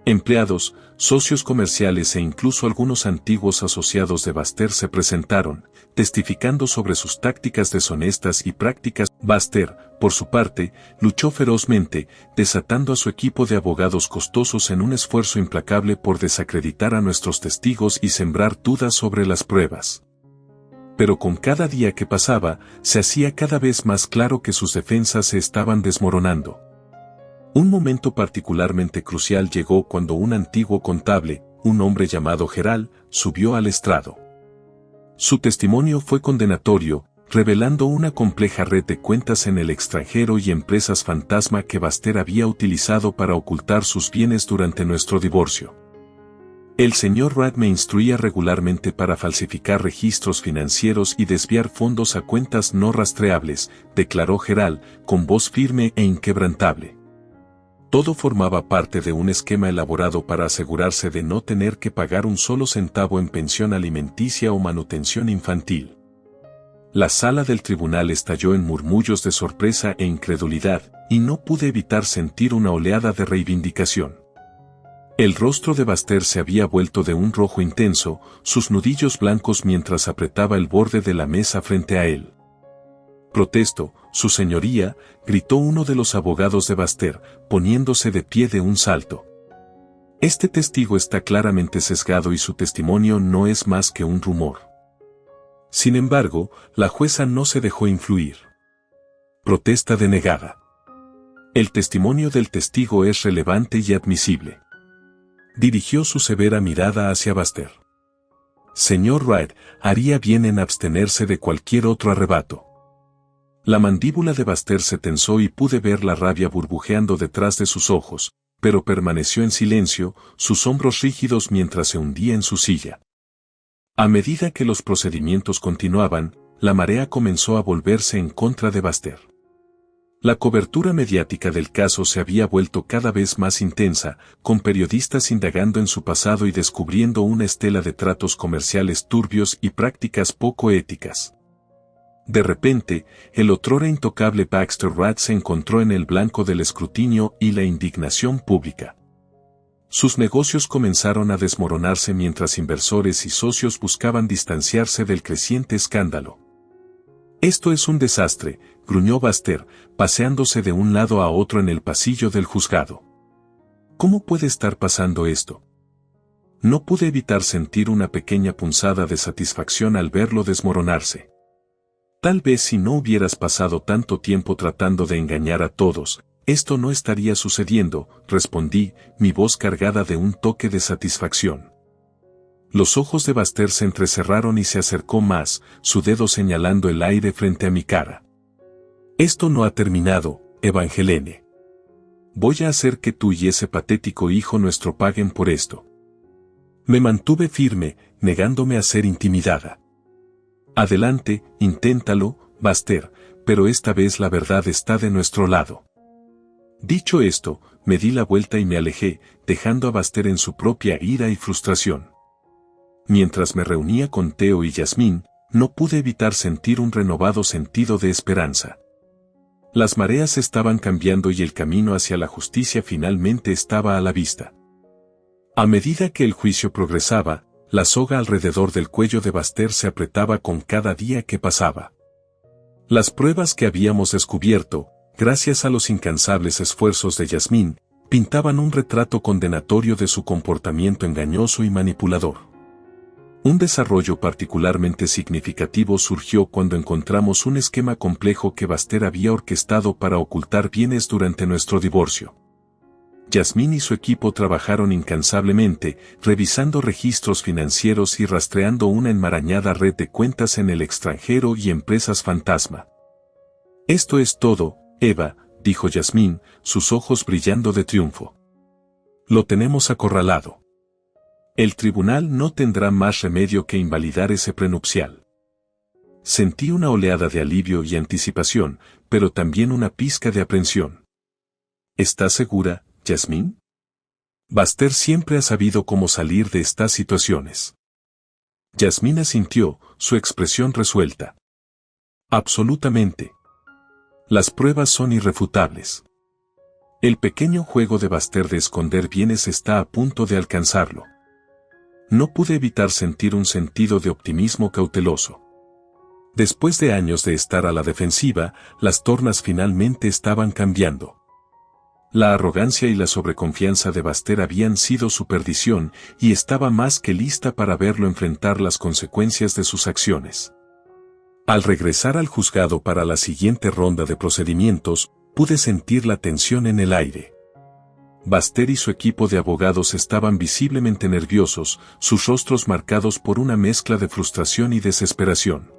Empleados, socios comerciales e incluso algunos antiguos asociados de Baster se presentaron, testificando sobre sus tácticas deshonestas y prácticas. Baster, por su parte, luchó ferozmente, desatando a su equipo de abogados costosos en un esfuerzo implacable por desacreditar a nuestros testigos y sembrar dudas sobre las pruebas. Pero con cada día que pasaba, se hacía cada vez más claro que sus defensas se estaban desmoronando. Un momento particularmente crucial llegó cuando un antiguo contable, un hombre llamado Geral, subió al estrado. Su testimonio fue condenatorio, revelando una compleja red de cuentas en el extranjero y empresas fantasma que Baster había utilizado para ocultar sus bienes durante nuestro divorcio. El señor Rad me instruía regularmente para falsificar registros financieros y desviar fondos a cuentas no rastreables, declaró Geral, con voz firme e inquebrantable. Todo formaba parte de un esquema elaborado para asegurarse de no tener que pagar un solo centavo en pensión alimenticia o manutención infantil. La sala del tribunal estalló en murmullos de sorpresa e incredulidad, y no pude evitar sentir una oleada de reivindicación. El rostro de Baster se había vuelto de un rojo intenso, sus nudillos blancos mientras apretaba el borde de la mesa frente a él. Protesto, su señoría, gritó uno de los abogados de Baster, poniéndose de pie de un salto. Este testigo está claramente sesgado y su testimonio no es más que un rumor. Sin embargo, la jueza no se dejó influir. Protesta denegada. El testimonio del testigo es relevante y admisible. Dirigió su severa mirada hacia Baster. Señor Wright, haría bien en abstenerse de cualquier otro arrebato. La mandíbula de Baster se tensó y pude ver la rabia burbujeando detrás de sus ojos, pero permaneció en silencio, sus hombros rígidos mientras se hundía en su silla. A medida que los procedimientos continuaban, la marea comenzó a volverse en contra de Baster. La cobertura mediática del caso se había vuelto cada vez más intensa, con periodistas indagando en su pasado y descubriendo una estela de tratos comerciales turbios y prácticas poco éticas. De repente, el otrora intocable Baxter Rath se encontró en el blanco del escrutinio y la indignación pública. Sus negocios comenzaron a desmoronarse mientras inversores y socios buscaban distanciarse del creciente escándalo. Esto es un desastre, gruñó Baster, paseándose de un lado a otro en el pasillo del juzgado. ¿Cómo puede estar pasando esto? No pude evitar sentir una pequeña punzada de satisfacción al verlo desmoronarse. Tal vez si no hubieras pasado tanto tiempo tratando de engañar a todos, esto no estaría sucediendo, respondí, mi voz cargada de un toque de satisfacción. Los ojos de Baster se entrecerraron y se acercó más, su dedo señalando el aire frente a mi cara. Esto no ha terminado, Evangelene. Voy a hacer que tú y ese patético hijo nuestro paguen por esto. Me mantuve firme, negándome a ser intimidada. Adelante, inténtalo, Baster, pero esta vez la verdad está de nuestro lado. Dicho esto, me di la vuelta y me alejé, dejando a Baster en su propia ira y frustración. Mientras me reunía con Theo y Yasmín, no pude evitar sentir un renovado sentido de esperanza. Las mareas estaban cambiando y el camino hacia la justicia finalmente estaba a la vista. A medida que el juicio progresaba, la soga alrededor del cuello de Baster se apretaba con cada día que pasaba. Las pruebas que habíamos descubierto, gracias a los incansables esfuerzos de Yasmín, pintaban un retrato condenatorio de su comportamiento engañoso y manipulador. Un desarrollo particularmente significativo surgió cuando encontramos un esquema complejo que Baster había orquestado para ocultar bienes durante nuestro divorcio. Yasmín y su equipo trabajaron incansablemente, revisando registros financieros y rastreando una enmarañada red de cuentas en el extranjero y empresas fantasma. «Esto es todo, Eva», dijo Yasmín, sus ojos brillando de triunfo. «Lo tenemos acorralado. El tribunal no tendrá más remedio que invalidar ese prenupcial». Sentí una oleada de alivio y anticipación, pero también una pizca de aprensión. «¿Estás segura, Yasmín? Baster siempre ha sabido cómo salir de estas situaciones». Yasmín asintió, su expresión resuelta. «Absolutamente. Las pruebas son irrefutables. El pequeño juego de Baster de esconder bienes está a punto de alcanzarlo». No pude evitar sentir un sentido de optimismo cauteloso. Después de años de estar a la defensiva, las tornas finalmente estaban cambiando. La arrogancia y la sobreconfianza de Baster habían sido su perdición y estaba más que lista para verlo enfrentar las consecuencias de sus acciones. Al regresar al juzgado para la siguiente ronda de procedimientos, pude sentir la tensión en el aire. Baster y su equipo de abogados estaban visiblemente nerviosos, sus rostros marcados por una mezcla de frustración y desesperación.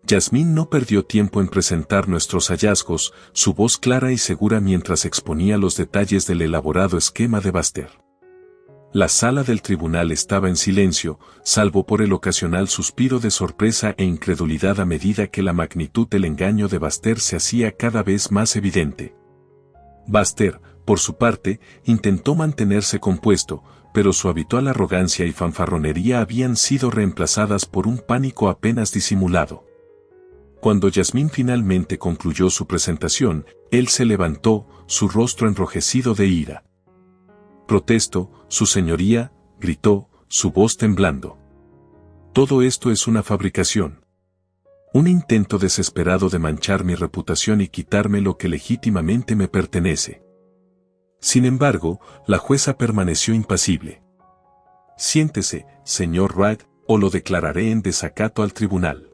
Yasmín no perdió tiempo en presentar nuestros hallazgos, su voz clara y segura mientras exponía los detalles del elaborado esquema de Baster. La sala del tribunal estaba en silencio, salvo por el ocasional suspiro de sorpresa e incredulidad a medida que la magnitud del engaño de Baster se hacía cada vez más evidente. Baster, por su parte, intentó mantenerse compuesto, pero su habitual arrogancia y fanfarronería habían sido reemplazadas por un pánico apenas disimulado. Cuando Yasmín finalmente concluyó su presentación, él se levantó, su rostro enrojecido de ira. «Protesto, su señoría», gritó, su voz temblando. «Todo esto es una fabricación. Un intento desesperado de manchar mi reputación y quitarme lo que legítimamente me pertenece». Sin embargo, la jueza permaneció impasible. «Siéntese, señor Wright, o lo declararé en desacato al tribunal».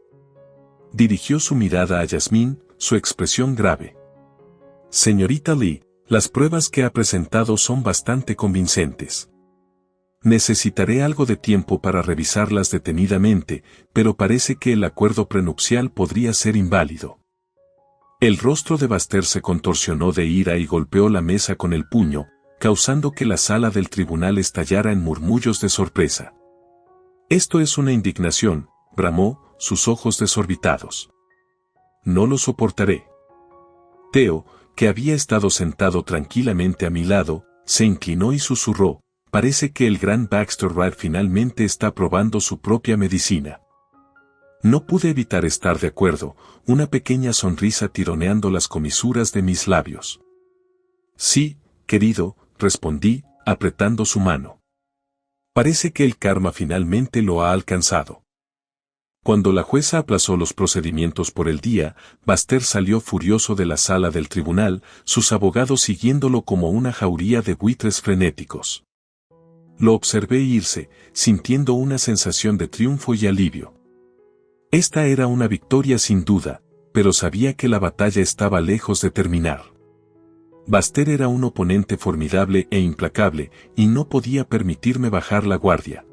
Dirigió su mirada a Yasmín, su expresión grave. «Señorita Lee, las pruebas que ha presentado son bastante convincentes. Necesitaré algo de tiempo para revisarlas detenidamente, pero parece que el acuerdo prenupcial podría ser inválido». El rostro de Baster se contorsionó de ira y golpeó la mesa con el puño, causando que la sala del tribunal estallara en murmullos de sorpresa. «Esto es una indignación», bramó, sus ojos desorbitados. «No lo soportaré». Theo, que había estado sentado tranquilamente a mi lado, se inclinó y susurró: «Parece que el gran Baxter Wright finalmente está probando su propia medicina». No pude evitar estar de acuerdo, una pequeña sonrisa tironeando las comisuras de mis labios. «Sí, querido», respondí, apretando su mano. «Parece que el karma finalmente lo ha alcanzado». Cuando la jueza aplazó los procedimientos por el día, Baster salió furioso de la sala del tribunal, sus abogados siguiéndolo como una jauría de buitres frenéticos. Lo observé irse, sintiendo una sensación de triunfo y alivio. Esta era una victoria sin duda, pero sabía que la batalla estaba lejos de terminar. Baster era un oponente formidable e implacable, y no podía permitirme bajar la guardia.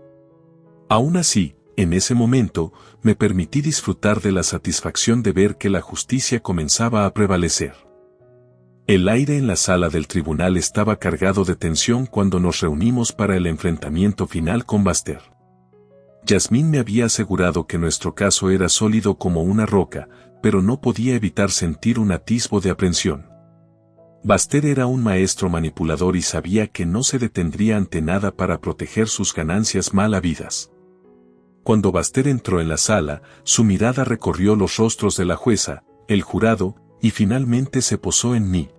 Aún así, en ese momento, me permití disfrutar de la satisfacción de ver que la justicia comenzaba a prevalecer. El aire en la sala del tribunal estaba cargado de tensión cuando nos reunimos para el enfrentamiento final con Baster. Yasmín me había asegurado que nuestro caso era sólido como una roca, pero no podía evitar sentir un atisbo de aprensión. Baster era un maestro manipulador y sabía que no se detendría ante nada para proteger sus ganancias mal habidas. Cuando Baster entró en la sala, su mirada recorrió los rostros de la jueza, el jurado, y finalmente se posó en mí.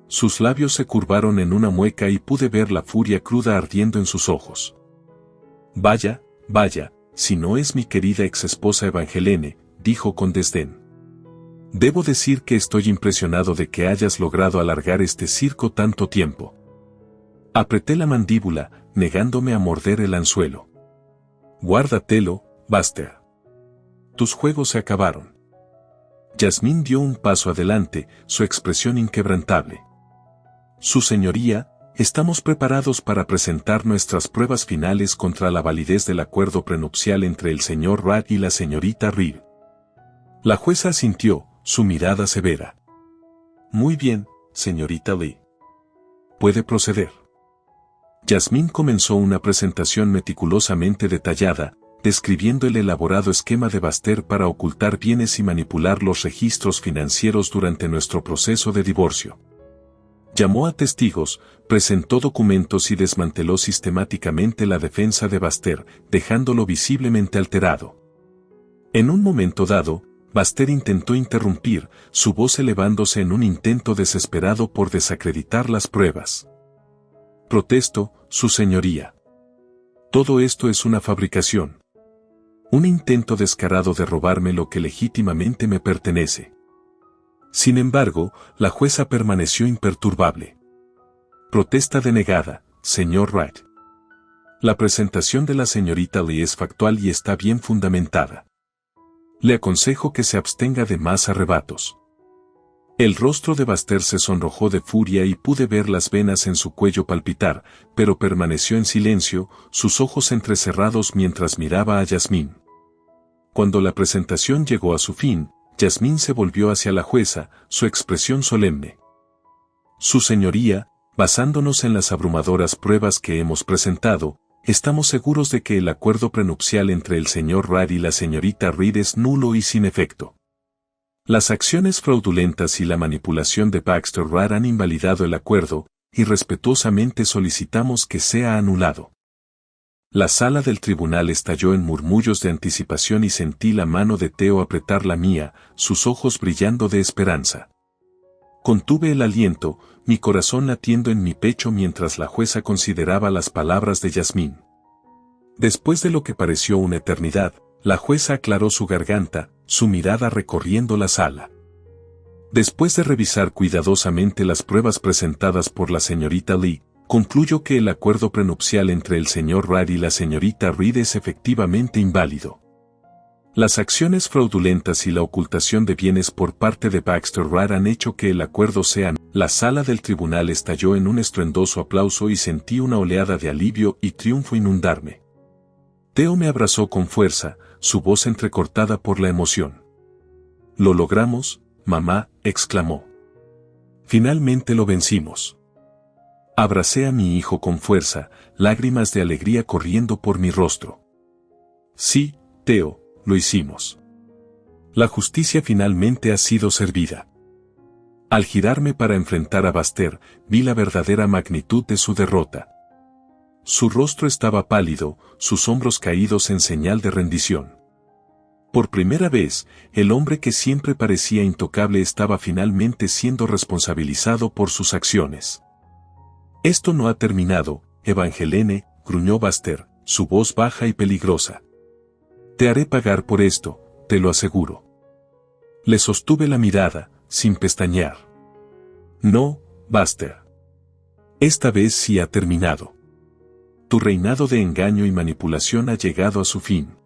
Sus labios se curvaron en una mueca y pude ver la furia cruda ardiendo en sus ojos. «Vaya, vaya, si no es mi querida exesposa Evangelene», dijo con desdén. «Debo decir que estoy impresionado de que hayas logrado alargar este circo tanto tiempo». Apreté la mandíbula, negándome a morder el anzuelo. «Guárdatelo, Baster. Tus juegos se acabaron». Yasmín dio un paso adelante, su expresión inquebrantable. Su señoría, estamos preparados para presentar nuestras pruebas finales contra la validez del acuerdo prenupcial entre el señor Rad y la señorita Reed. La jueza asintió, su mirada severa. Muy bien, señorita Lee. Puede proceder. Jasmine comenzó una presentación meticulosamente detallada, describiendo el elaborado esquema de Baxter para ocultar bienes y manipular los registros financieros durante nuestro proceso de divorcio. Llamó a testigos, presentó documentos y desmanteló sistemáticamente la defensa de Baxter, dejándolo visiblemente alterado. En un momento dado, Baxter intentó interrumpir, su voz elevándose en un intento desesperado por desacreditar las pruebas. Protesto, su señoría. Todo esto es una fabricación. Un intento descarado de robarme lo que legítimamente me pertenece. Sin embargo, la jueza permaneció imperturbable. Protesta denegada, señor Wright. La presentación de la señorita Lee es factual y está bien fundamentada. Le aconsejo que se abstenga de más arrebatos. El rostro de Baxter se sonrojó de furia y pude ver las venas en su cuello palpitar, pero permaneció en silencio, sus ojos entrecerrados mientras miraba a Jasmine. Cuando la presentación llegó a su fin, Jasmine se volvió hacia la jueza, su expresión solemne. Su señoría, basándonos en las abrumadoras pruebas que hemos presentado, estamos seguros de que el acuerdo prenupcial entre el señor Rad y la señorita Reed es nulo y sin efecto. Las acciones fraudulentas y la manipulación de Baxter Rad han invalidado el acuerdo, y respetuosamente solicitamos que sea anulado. La sala del tribunal estalló en murmullos de anticipación y sentí la mano de Theo apretar la mía, sus ojos brillando de esperanza. Contuve el aliento, mi corazón latiendo en mi pecho mientras la jueza consideraba las palabras de Jasmine. Después de lo que pareció una eternidad, la jueza aclaró su garganta, su mirada recorriendo la sala. Después de revisar cuidadosamente las pruebas presentadas por la señorita Lee, concluyo que el acuerdo prenupcial entre el señor Rad y la señorita Reed es efectivamente inválido. Las acciones fraudulentas y la ocultación de bienes por parte de Baxter Rad han hecho que el acuerdo sea. La sala del tribunal estalló en un estruendoso aplauso y sentí una oleada de alivio y triunfo inundarme. Theo me abrazó con fuerza, su voz entrecortada por la emoción. «Lo logramos, mamá», exclamó. «Finalmente lo vencimos». Abracé a mi hijo con fuerza, lágrimas de alegría corriendo por mi rostro. «Sí, Theo, lo hicimos. La justicia finalmente ha sido servida». Al girarme para enfrentar a Baxter, vi la verdadera magnitud de su derrota. Su rostro estaba pálido, sus hombros caídos en señal de rendición. Por primera vez, el hombre que siempre parecía intocable estaba finalmente siendo responsabilizado por sus acciones. «Esto no ha terminado, Evangelene», gruñó Baxter, su voz baja y peligrosa. «Te haré pagar por esto, te lo aseguro». Le sostuve la mirada, sin pestañear. «No, Baxter. Esta vez sí ha terminado. Tu reinado de engaño y manipulación ha llegado a su fin».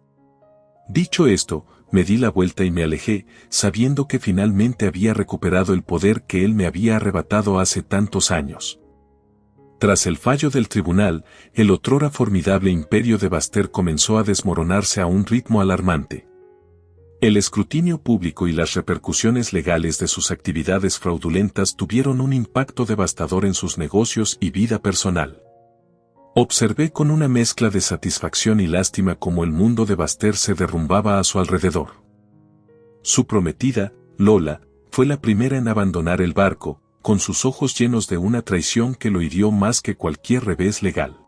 Dicho esto, me di la vuelta y me alejé, sabiendo que finalmente había recuperado el poder que él me había arrebatado hace tantos años. Tras el fallo del tribunal, el otrora formidable imperio de Baxter comenzó a desmoronarse a un ritmo alarmante. El escrutinio público y las repercusiones legales de sus actividades fraudulentas tuvieron un impacto devastador en sus negocios y vida personal. Observé con una mezcla de satisfacción y lástima cómo el mundo de Baxter se derrumbaba a su alrededor. Su prometida, Lola, fue la primera en abandonar el barco, con sus ojos llenos de una traición que lo hirió más que cualquier revés legal.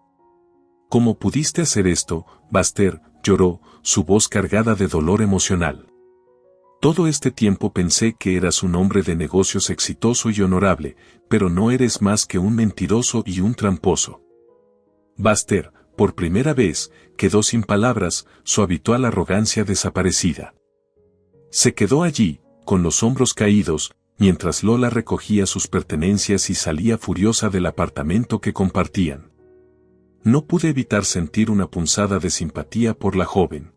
«¿Cómo pudiste hacer esto, Baxter?», lloró, su voz cargada de dolor emocional. «Todo este tiempo pensé que eras un hombre de negocios exitoso y honorable, pero no eres más que un mentiroso y un tramposo». Baxter, por primera vez, quedó sin palabras, su habitual arrogancia desaparecida. Se quedó allí, con los hombros caídos, mientras Lola recogía sus pertenencias y salía furiosa del apartamento que compartían. No pude evitar sentir una punzada de simpatía por la joven.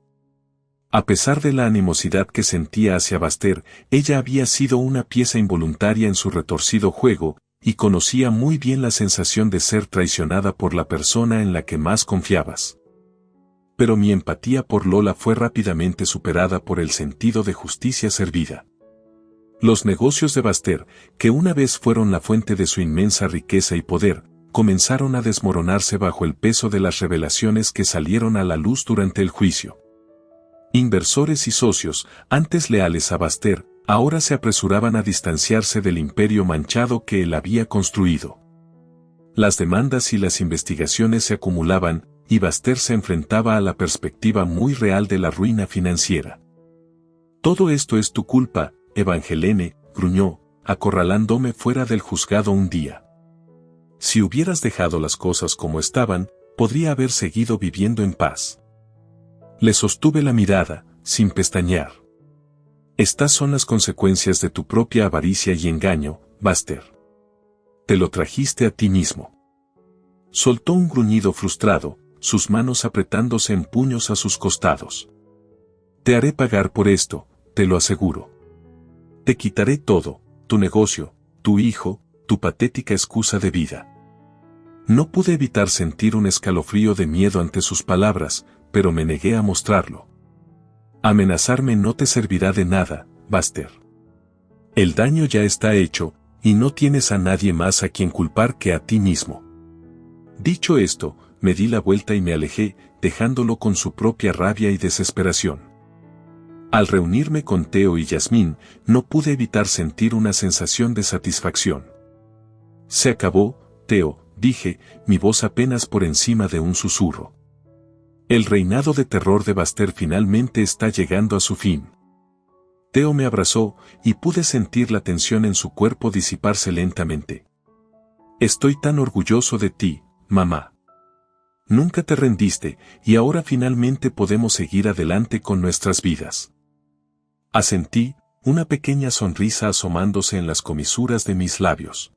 A pesar de la animosidad que sentía hacia Baxter, ella había sido una pieza involuntaria en su retorcido juego, y conocía muy bien la sensación de ser traicionada por la persona en la que más confiabas. Pero mi empatía por Lola fue rápidamente superada por el sentido de justicia servida. Los negocios de Baster, que una vez fueron la fuente de su inmensa riqueza y poder, comenzaron a desmoronarse bajo el peso de las revelaciones que salieron a la luz durante el juicio. Inversores y socios, antes leales a Baster, ahora se apresuraban a distanciarse del imperio manchado que él había construido. Las demandas y las investigaciones se acumulaban, y Baster se enfrentaba a la perspectiva muy real de la ruina financiera. «Todo esto es tu culpa, Evangelene», gruñó, acorralándome fuera del juzgado un día. «Si hubieras dejado las cosas como estaban, podría haber seguido viviendo en paz». Le sostuve la mirada, sin pestañear. «Estas son las consecuencias de tu propia avaricia y engaño, Baster. Te lo trajiste a ti mismo». Soltó un gruñido frustrado, sus manos apretándose en puños a sus costados. «Te haré pagar por esto, te lo aseguro. Te quitaré todo, tu negocio, tu hijo, tu patética excusa de vida». No pude evitar sentir un escalofrío de miedo ante sus palabras, pero me negué a mostrarlo. «Amenazarme no te servirá de nada, Baster. El daño ya está hecho, y no tienes a nadie más a quien culpar que a ti mismo». Dicho esto, me di la vuelta y me alejé, dejándolo con su propia rabia y desesperación. Al reunirme con Theo y Yasmín, no pude evitar sentir una sensación de satisfacción. «Se acabó, Theo», dije, mi voz apenas por encima de un susurro. «El reinado de terror de Baster finalmente está llegando a su fin». Theo me abrazó, y pude sentir la tensión en su cuerpo disiparse lentamente. «Estoy tan orgulloso de ti, mamá. Nunca te rendiste, y ahora finalmente podemos seguir adelante con nuestras vidas». Asentí, una pequeña sonrisa asomándose en las comisuras de mis labios.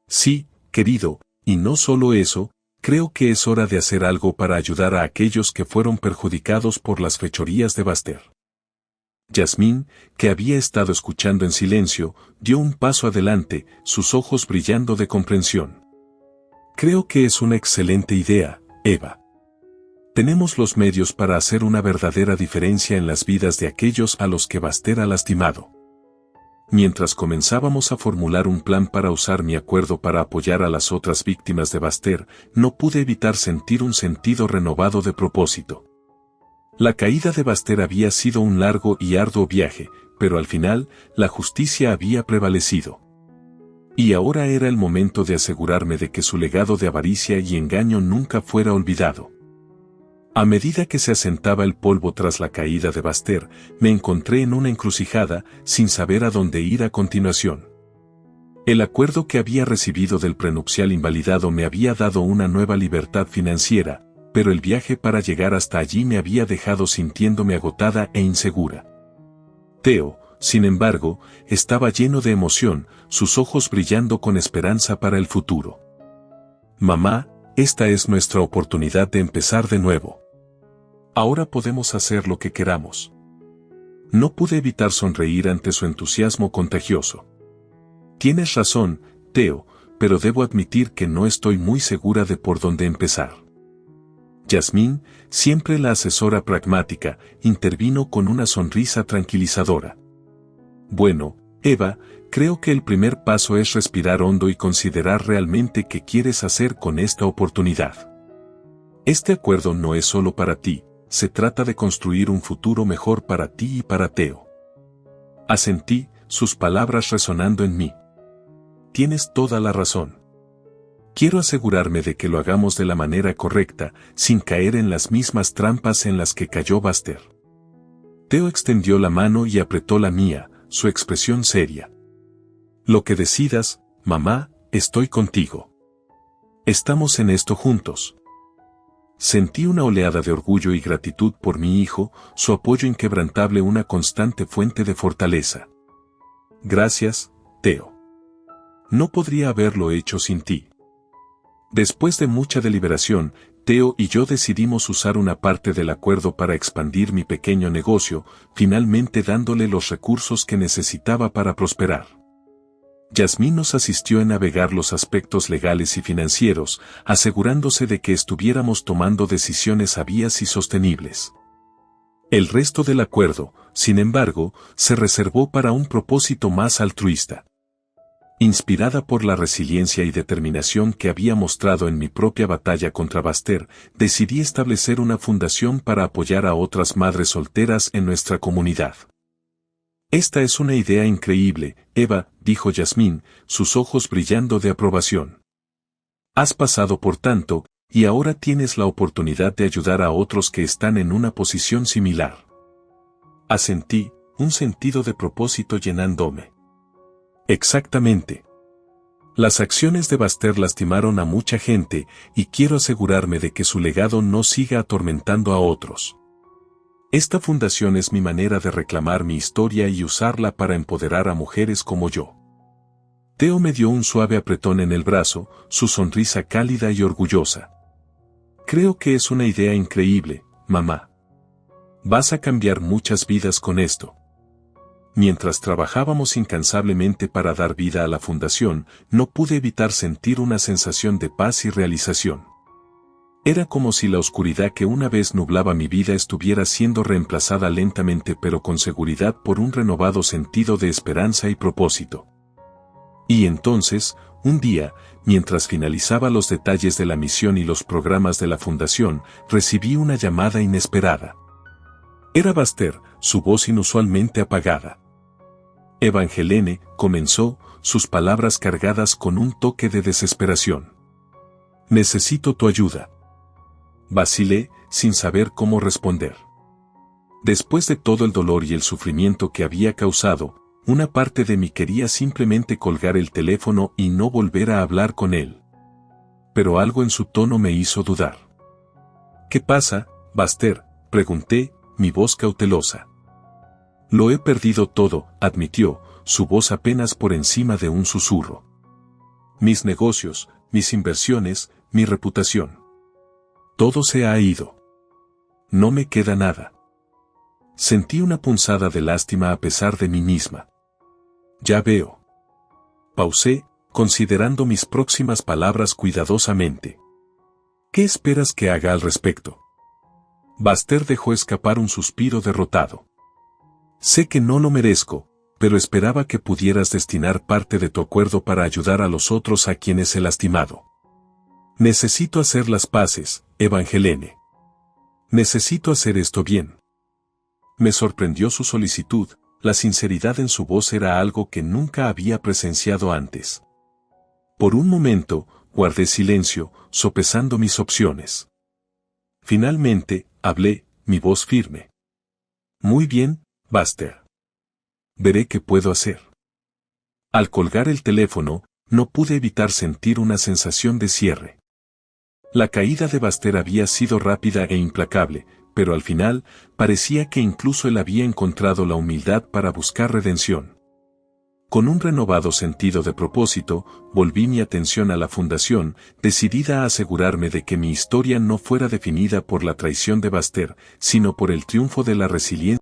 «Sí, querido, y no solo eso, creo que es hora de hacer algo para ayudar a aquellos que fueron perjudicados por las fechorías de Baster». Yasmín, que había estado escuchando en silencio, dio un paso adelante, sus ojos brillando de comprensión. «Creo que es una excelente idea, Eva. Tenemos los medios para hacer una verdadera diferencia en las vidas de aquellos a los que Baster ha lastimado». Mientras comenzábamos a formular un plan para usar mi acuerdo para apoyar a las otras víctimas de Baster, no pude evitar sentir un sentido renovado de propósito. La caída de Baster había sido un largo y arduo viaje, pero al final, la justicia había prevalecido. Y ahora era el momento de asegurarme de que su legado de avaricia y engaño nunca fuera olvidado. A medida que se asentaba el polvo tras la caída de Baster, me encontré en una encrucijada, sin saber a dónde ir a continuación. El acuerdo que había recibido del prenupcial invalidado me había dado una nueva libertad financiera, pero el viaje para llegar hasta allí me había dejado sintiéndome agotada e insegura. Theo, sin embargo, estaba lleno de emoción, sus ojos brillando con esperanza para el futuro. «Mamá, esta es nuestra oportunidad de empezar de nuevo. Ahora podemos hacer lo que queramos». No pude evitar sonreír ante su entusiasmo contagioso. «Tienes razón, Theo, pero debo admitir que no estoy muy segura de por dónde empezar». Yasmín, siempre la asesora pragmática, intervino con una sonrisa tranquilizadora. «Bueno, Eva, creo que el primer paso es respirar hondo y considerar realmente qué quieres hacer con esta oportunidad. Este acuerdo no es solo para ti, se trata de construir un futuro mejor para ti y para Theo». Asentí, sus palabras resonando en mí. «Tienes toda la razón. Quiero asegurarme de que lo hagamos de la manera correcta, sin caer en las mismas trampas en las que cayó Baster». Theo extendió la mano y apretó la mía, su expresión seria. «Lo que decidas, mamá, estoy contigo. Estamos en esto juntos». Sentí una oleada de orgullo y gratitud por mi hijo, su apoyo inquebrantable una constante fuente de fortaleza. «Gracias, Theo. No podría haberlo hecho sin ti». Después de mucha deliberación, Theo y yo decidimos usar una parte del acuerdo para expandir mi pequeño negocio, finalmente dándole los recursos que necesitaba para prosperar. Yasmín nos asistió en navegar los aspectos legales y financieros, asegurándose de que estuviéramos tomando decisiones sabias y sostenibles. El resto del acuerdo, sin embargo, se reservó para un propósito más altruista. Inspirada por la resiliencia y determinación que había mostrado en mi propia batalla contra Baster, decidí establecer una fundación para apoyar a otras madres solteras en nuestra comunidad. Esta es una idea increíble, Eva, dijo Yasmín, sus ojos brillando de aprobación. Has pasado por tanto, y ahora tienes la oportunidad de ayudar a otros que están en una posición similar. Asentí, un sentido de propósito llenándome. Exactamente. Las acciones de Baster lastimaron a mucha gente, y quiero asegurarme de que su legado no siga atormentando a otros. Esta fundación es mi manera de reclamar mi historia y usarla para empoderar a mujeres como yo. Teo me dio un suave apretón en el brazo, su sonrisa cálida y orgullosa. Creo que es una idea increíble, mamá. Vas a cambiar muchas vidas con esto. Mientras trabajábamos incansablemente para dar vida a la fundación, no pude evitar sentir una sensación de paz y realización. Era como si la oscuridad que una vez nublaba mi vida estuviera siendo reemplazada lentamente pero con seguridad por un renovado sentido de esperanza y propósito. Y entonces, un día, mientras finalizaba los detalles de la misión y los programas de la fundación, recibí una llamada inesperada. Era Baster, su voz inusualmente apagada. Evangelene, comenzó, sus palabras cargadas con un toque de desesperación. Necesito tu ayuda. Vacilé, sin saber cómo responder. Después de todo el dolor y el sufrimiento que había causado, una parte de mí quería simplemente colgar el teléfono y no volver a hablar con él. Pero algo en su tono me hizo dudar. ¿Qué pasa, Baster?, pregunté, mi voz cautelosa. Lo he perdido todo, admitió, su voz apenas por encima de un susurro. Mis negocios, mis inversiones, mi reputación. Todo se ha ido. No me queda nada. Sentí una punzada de lástima a pesar de mí misma. Ya veo. Pausé, considerando mis próximas palabras cuidadosamente. ¿Qué esperas que haga al respecto? Baster dejó escapar un suspiro derrotado. Sé que no lo merezco, pero esperaba que pudieras destinar parte de tu acuerdo para ayudar a los otros a quienes he lastimado. Necesito hacer las paces, Evangelene. Necesito hacer esto bien. Me sorprendió su solicitud, la sinceridad en su voz era algo que nunca había presenciado antes. Por un momento, guardé silencio, sopesando mis opciones. Finalmente, hablé, mi voz firme. Muy bien, Baster. Veré qué puedo hacer. Al colgar el teléfono, no pude evitar sentir una sensación de cierre. La caída de Baster había sido rápida e implacable, pero al final, parecía que incluso él había encontrado la humildad para buscar redención. Con un renovado sentido de propósito, volví mi atención a la fundación, decidida a asegurarme de que mi historia no fuera definida por la traición de Baster, sino por el triunfo de la resiliencia.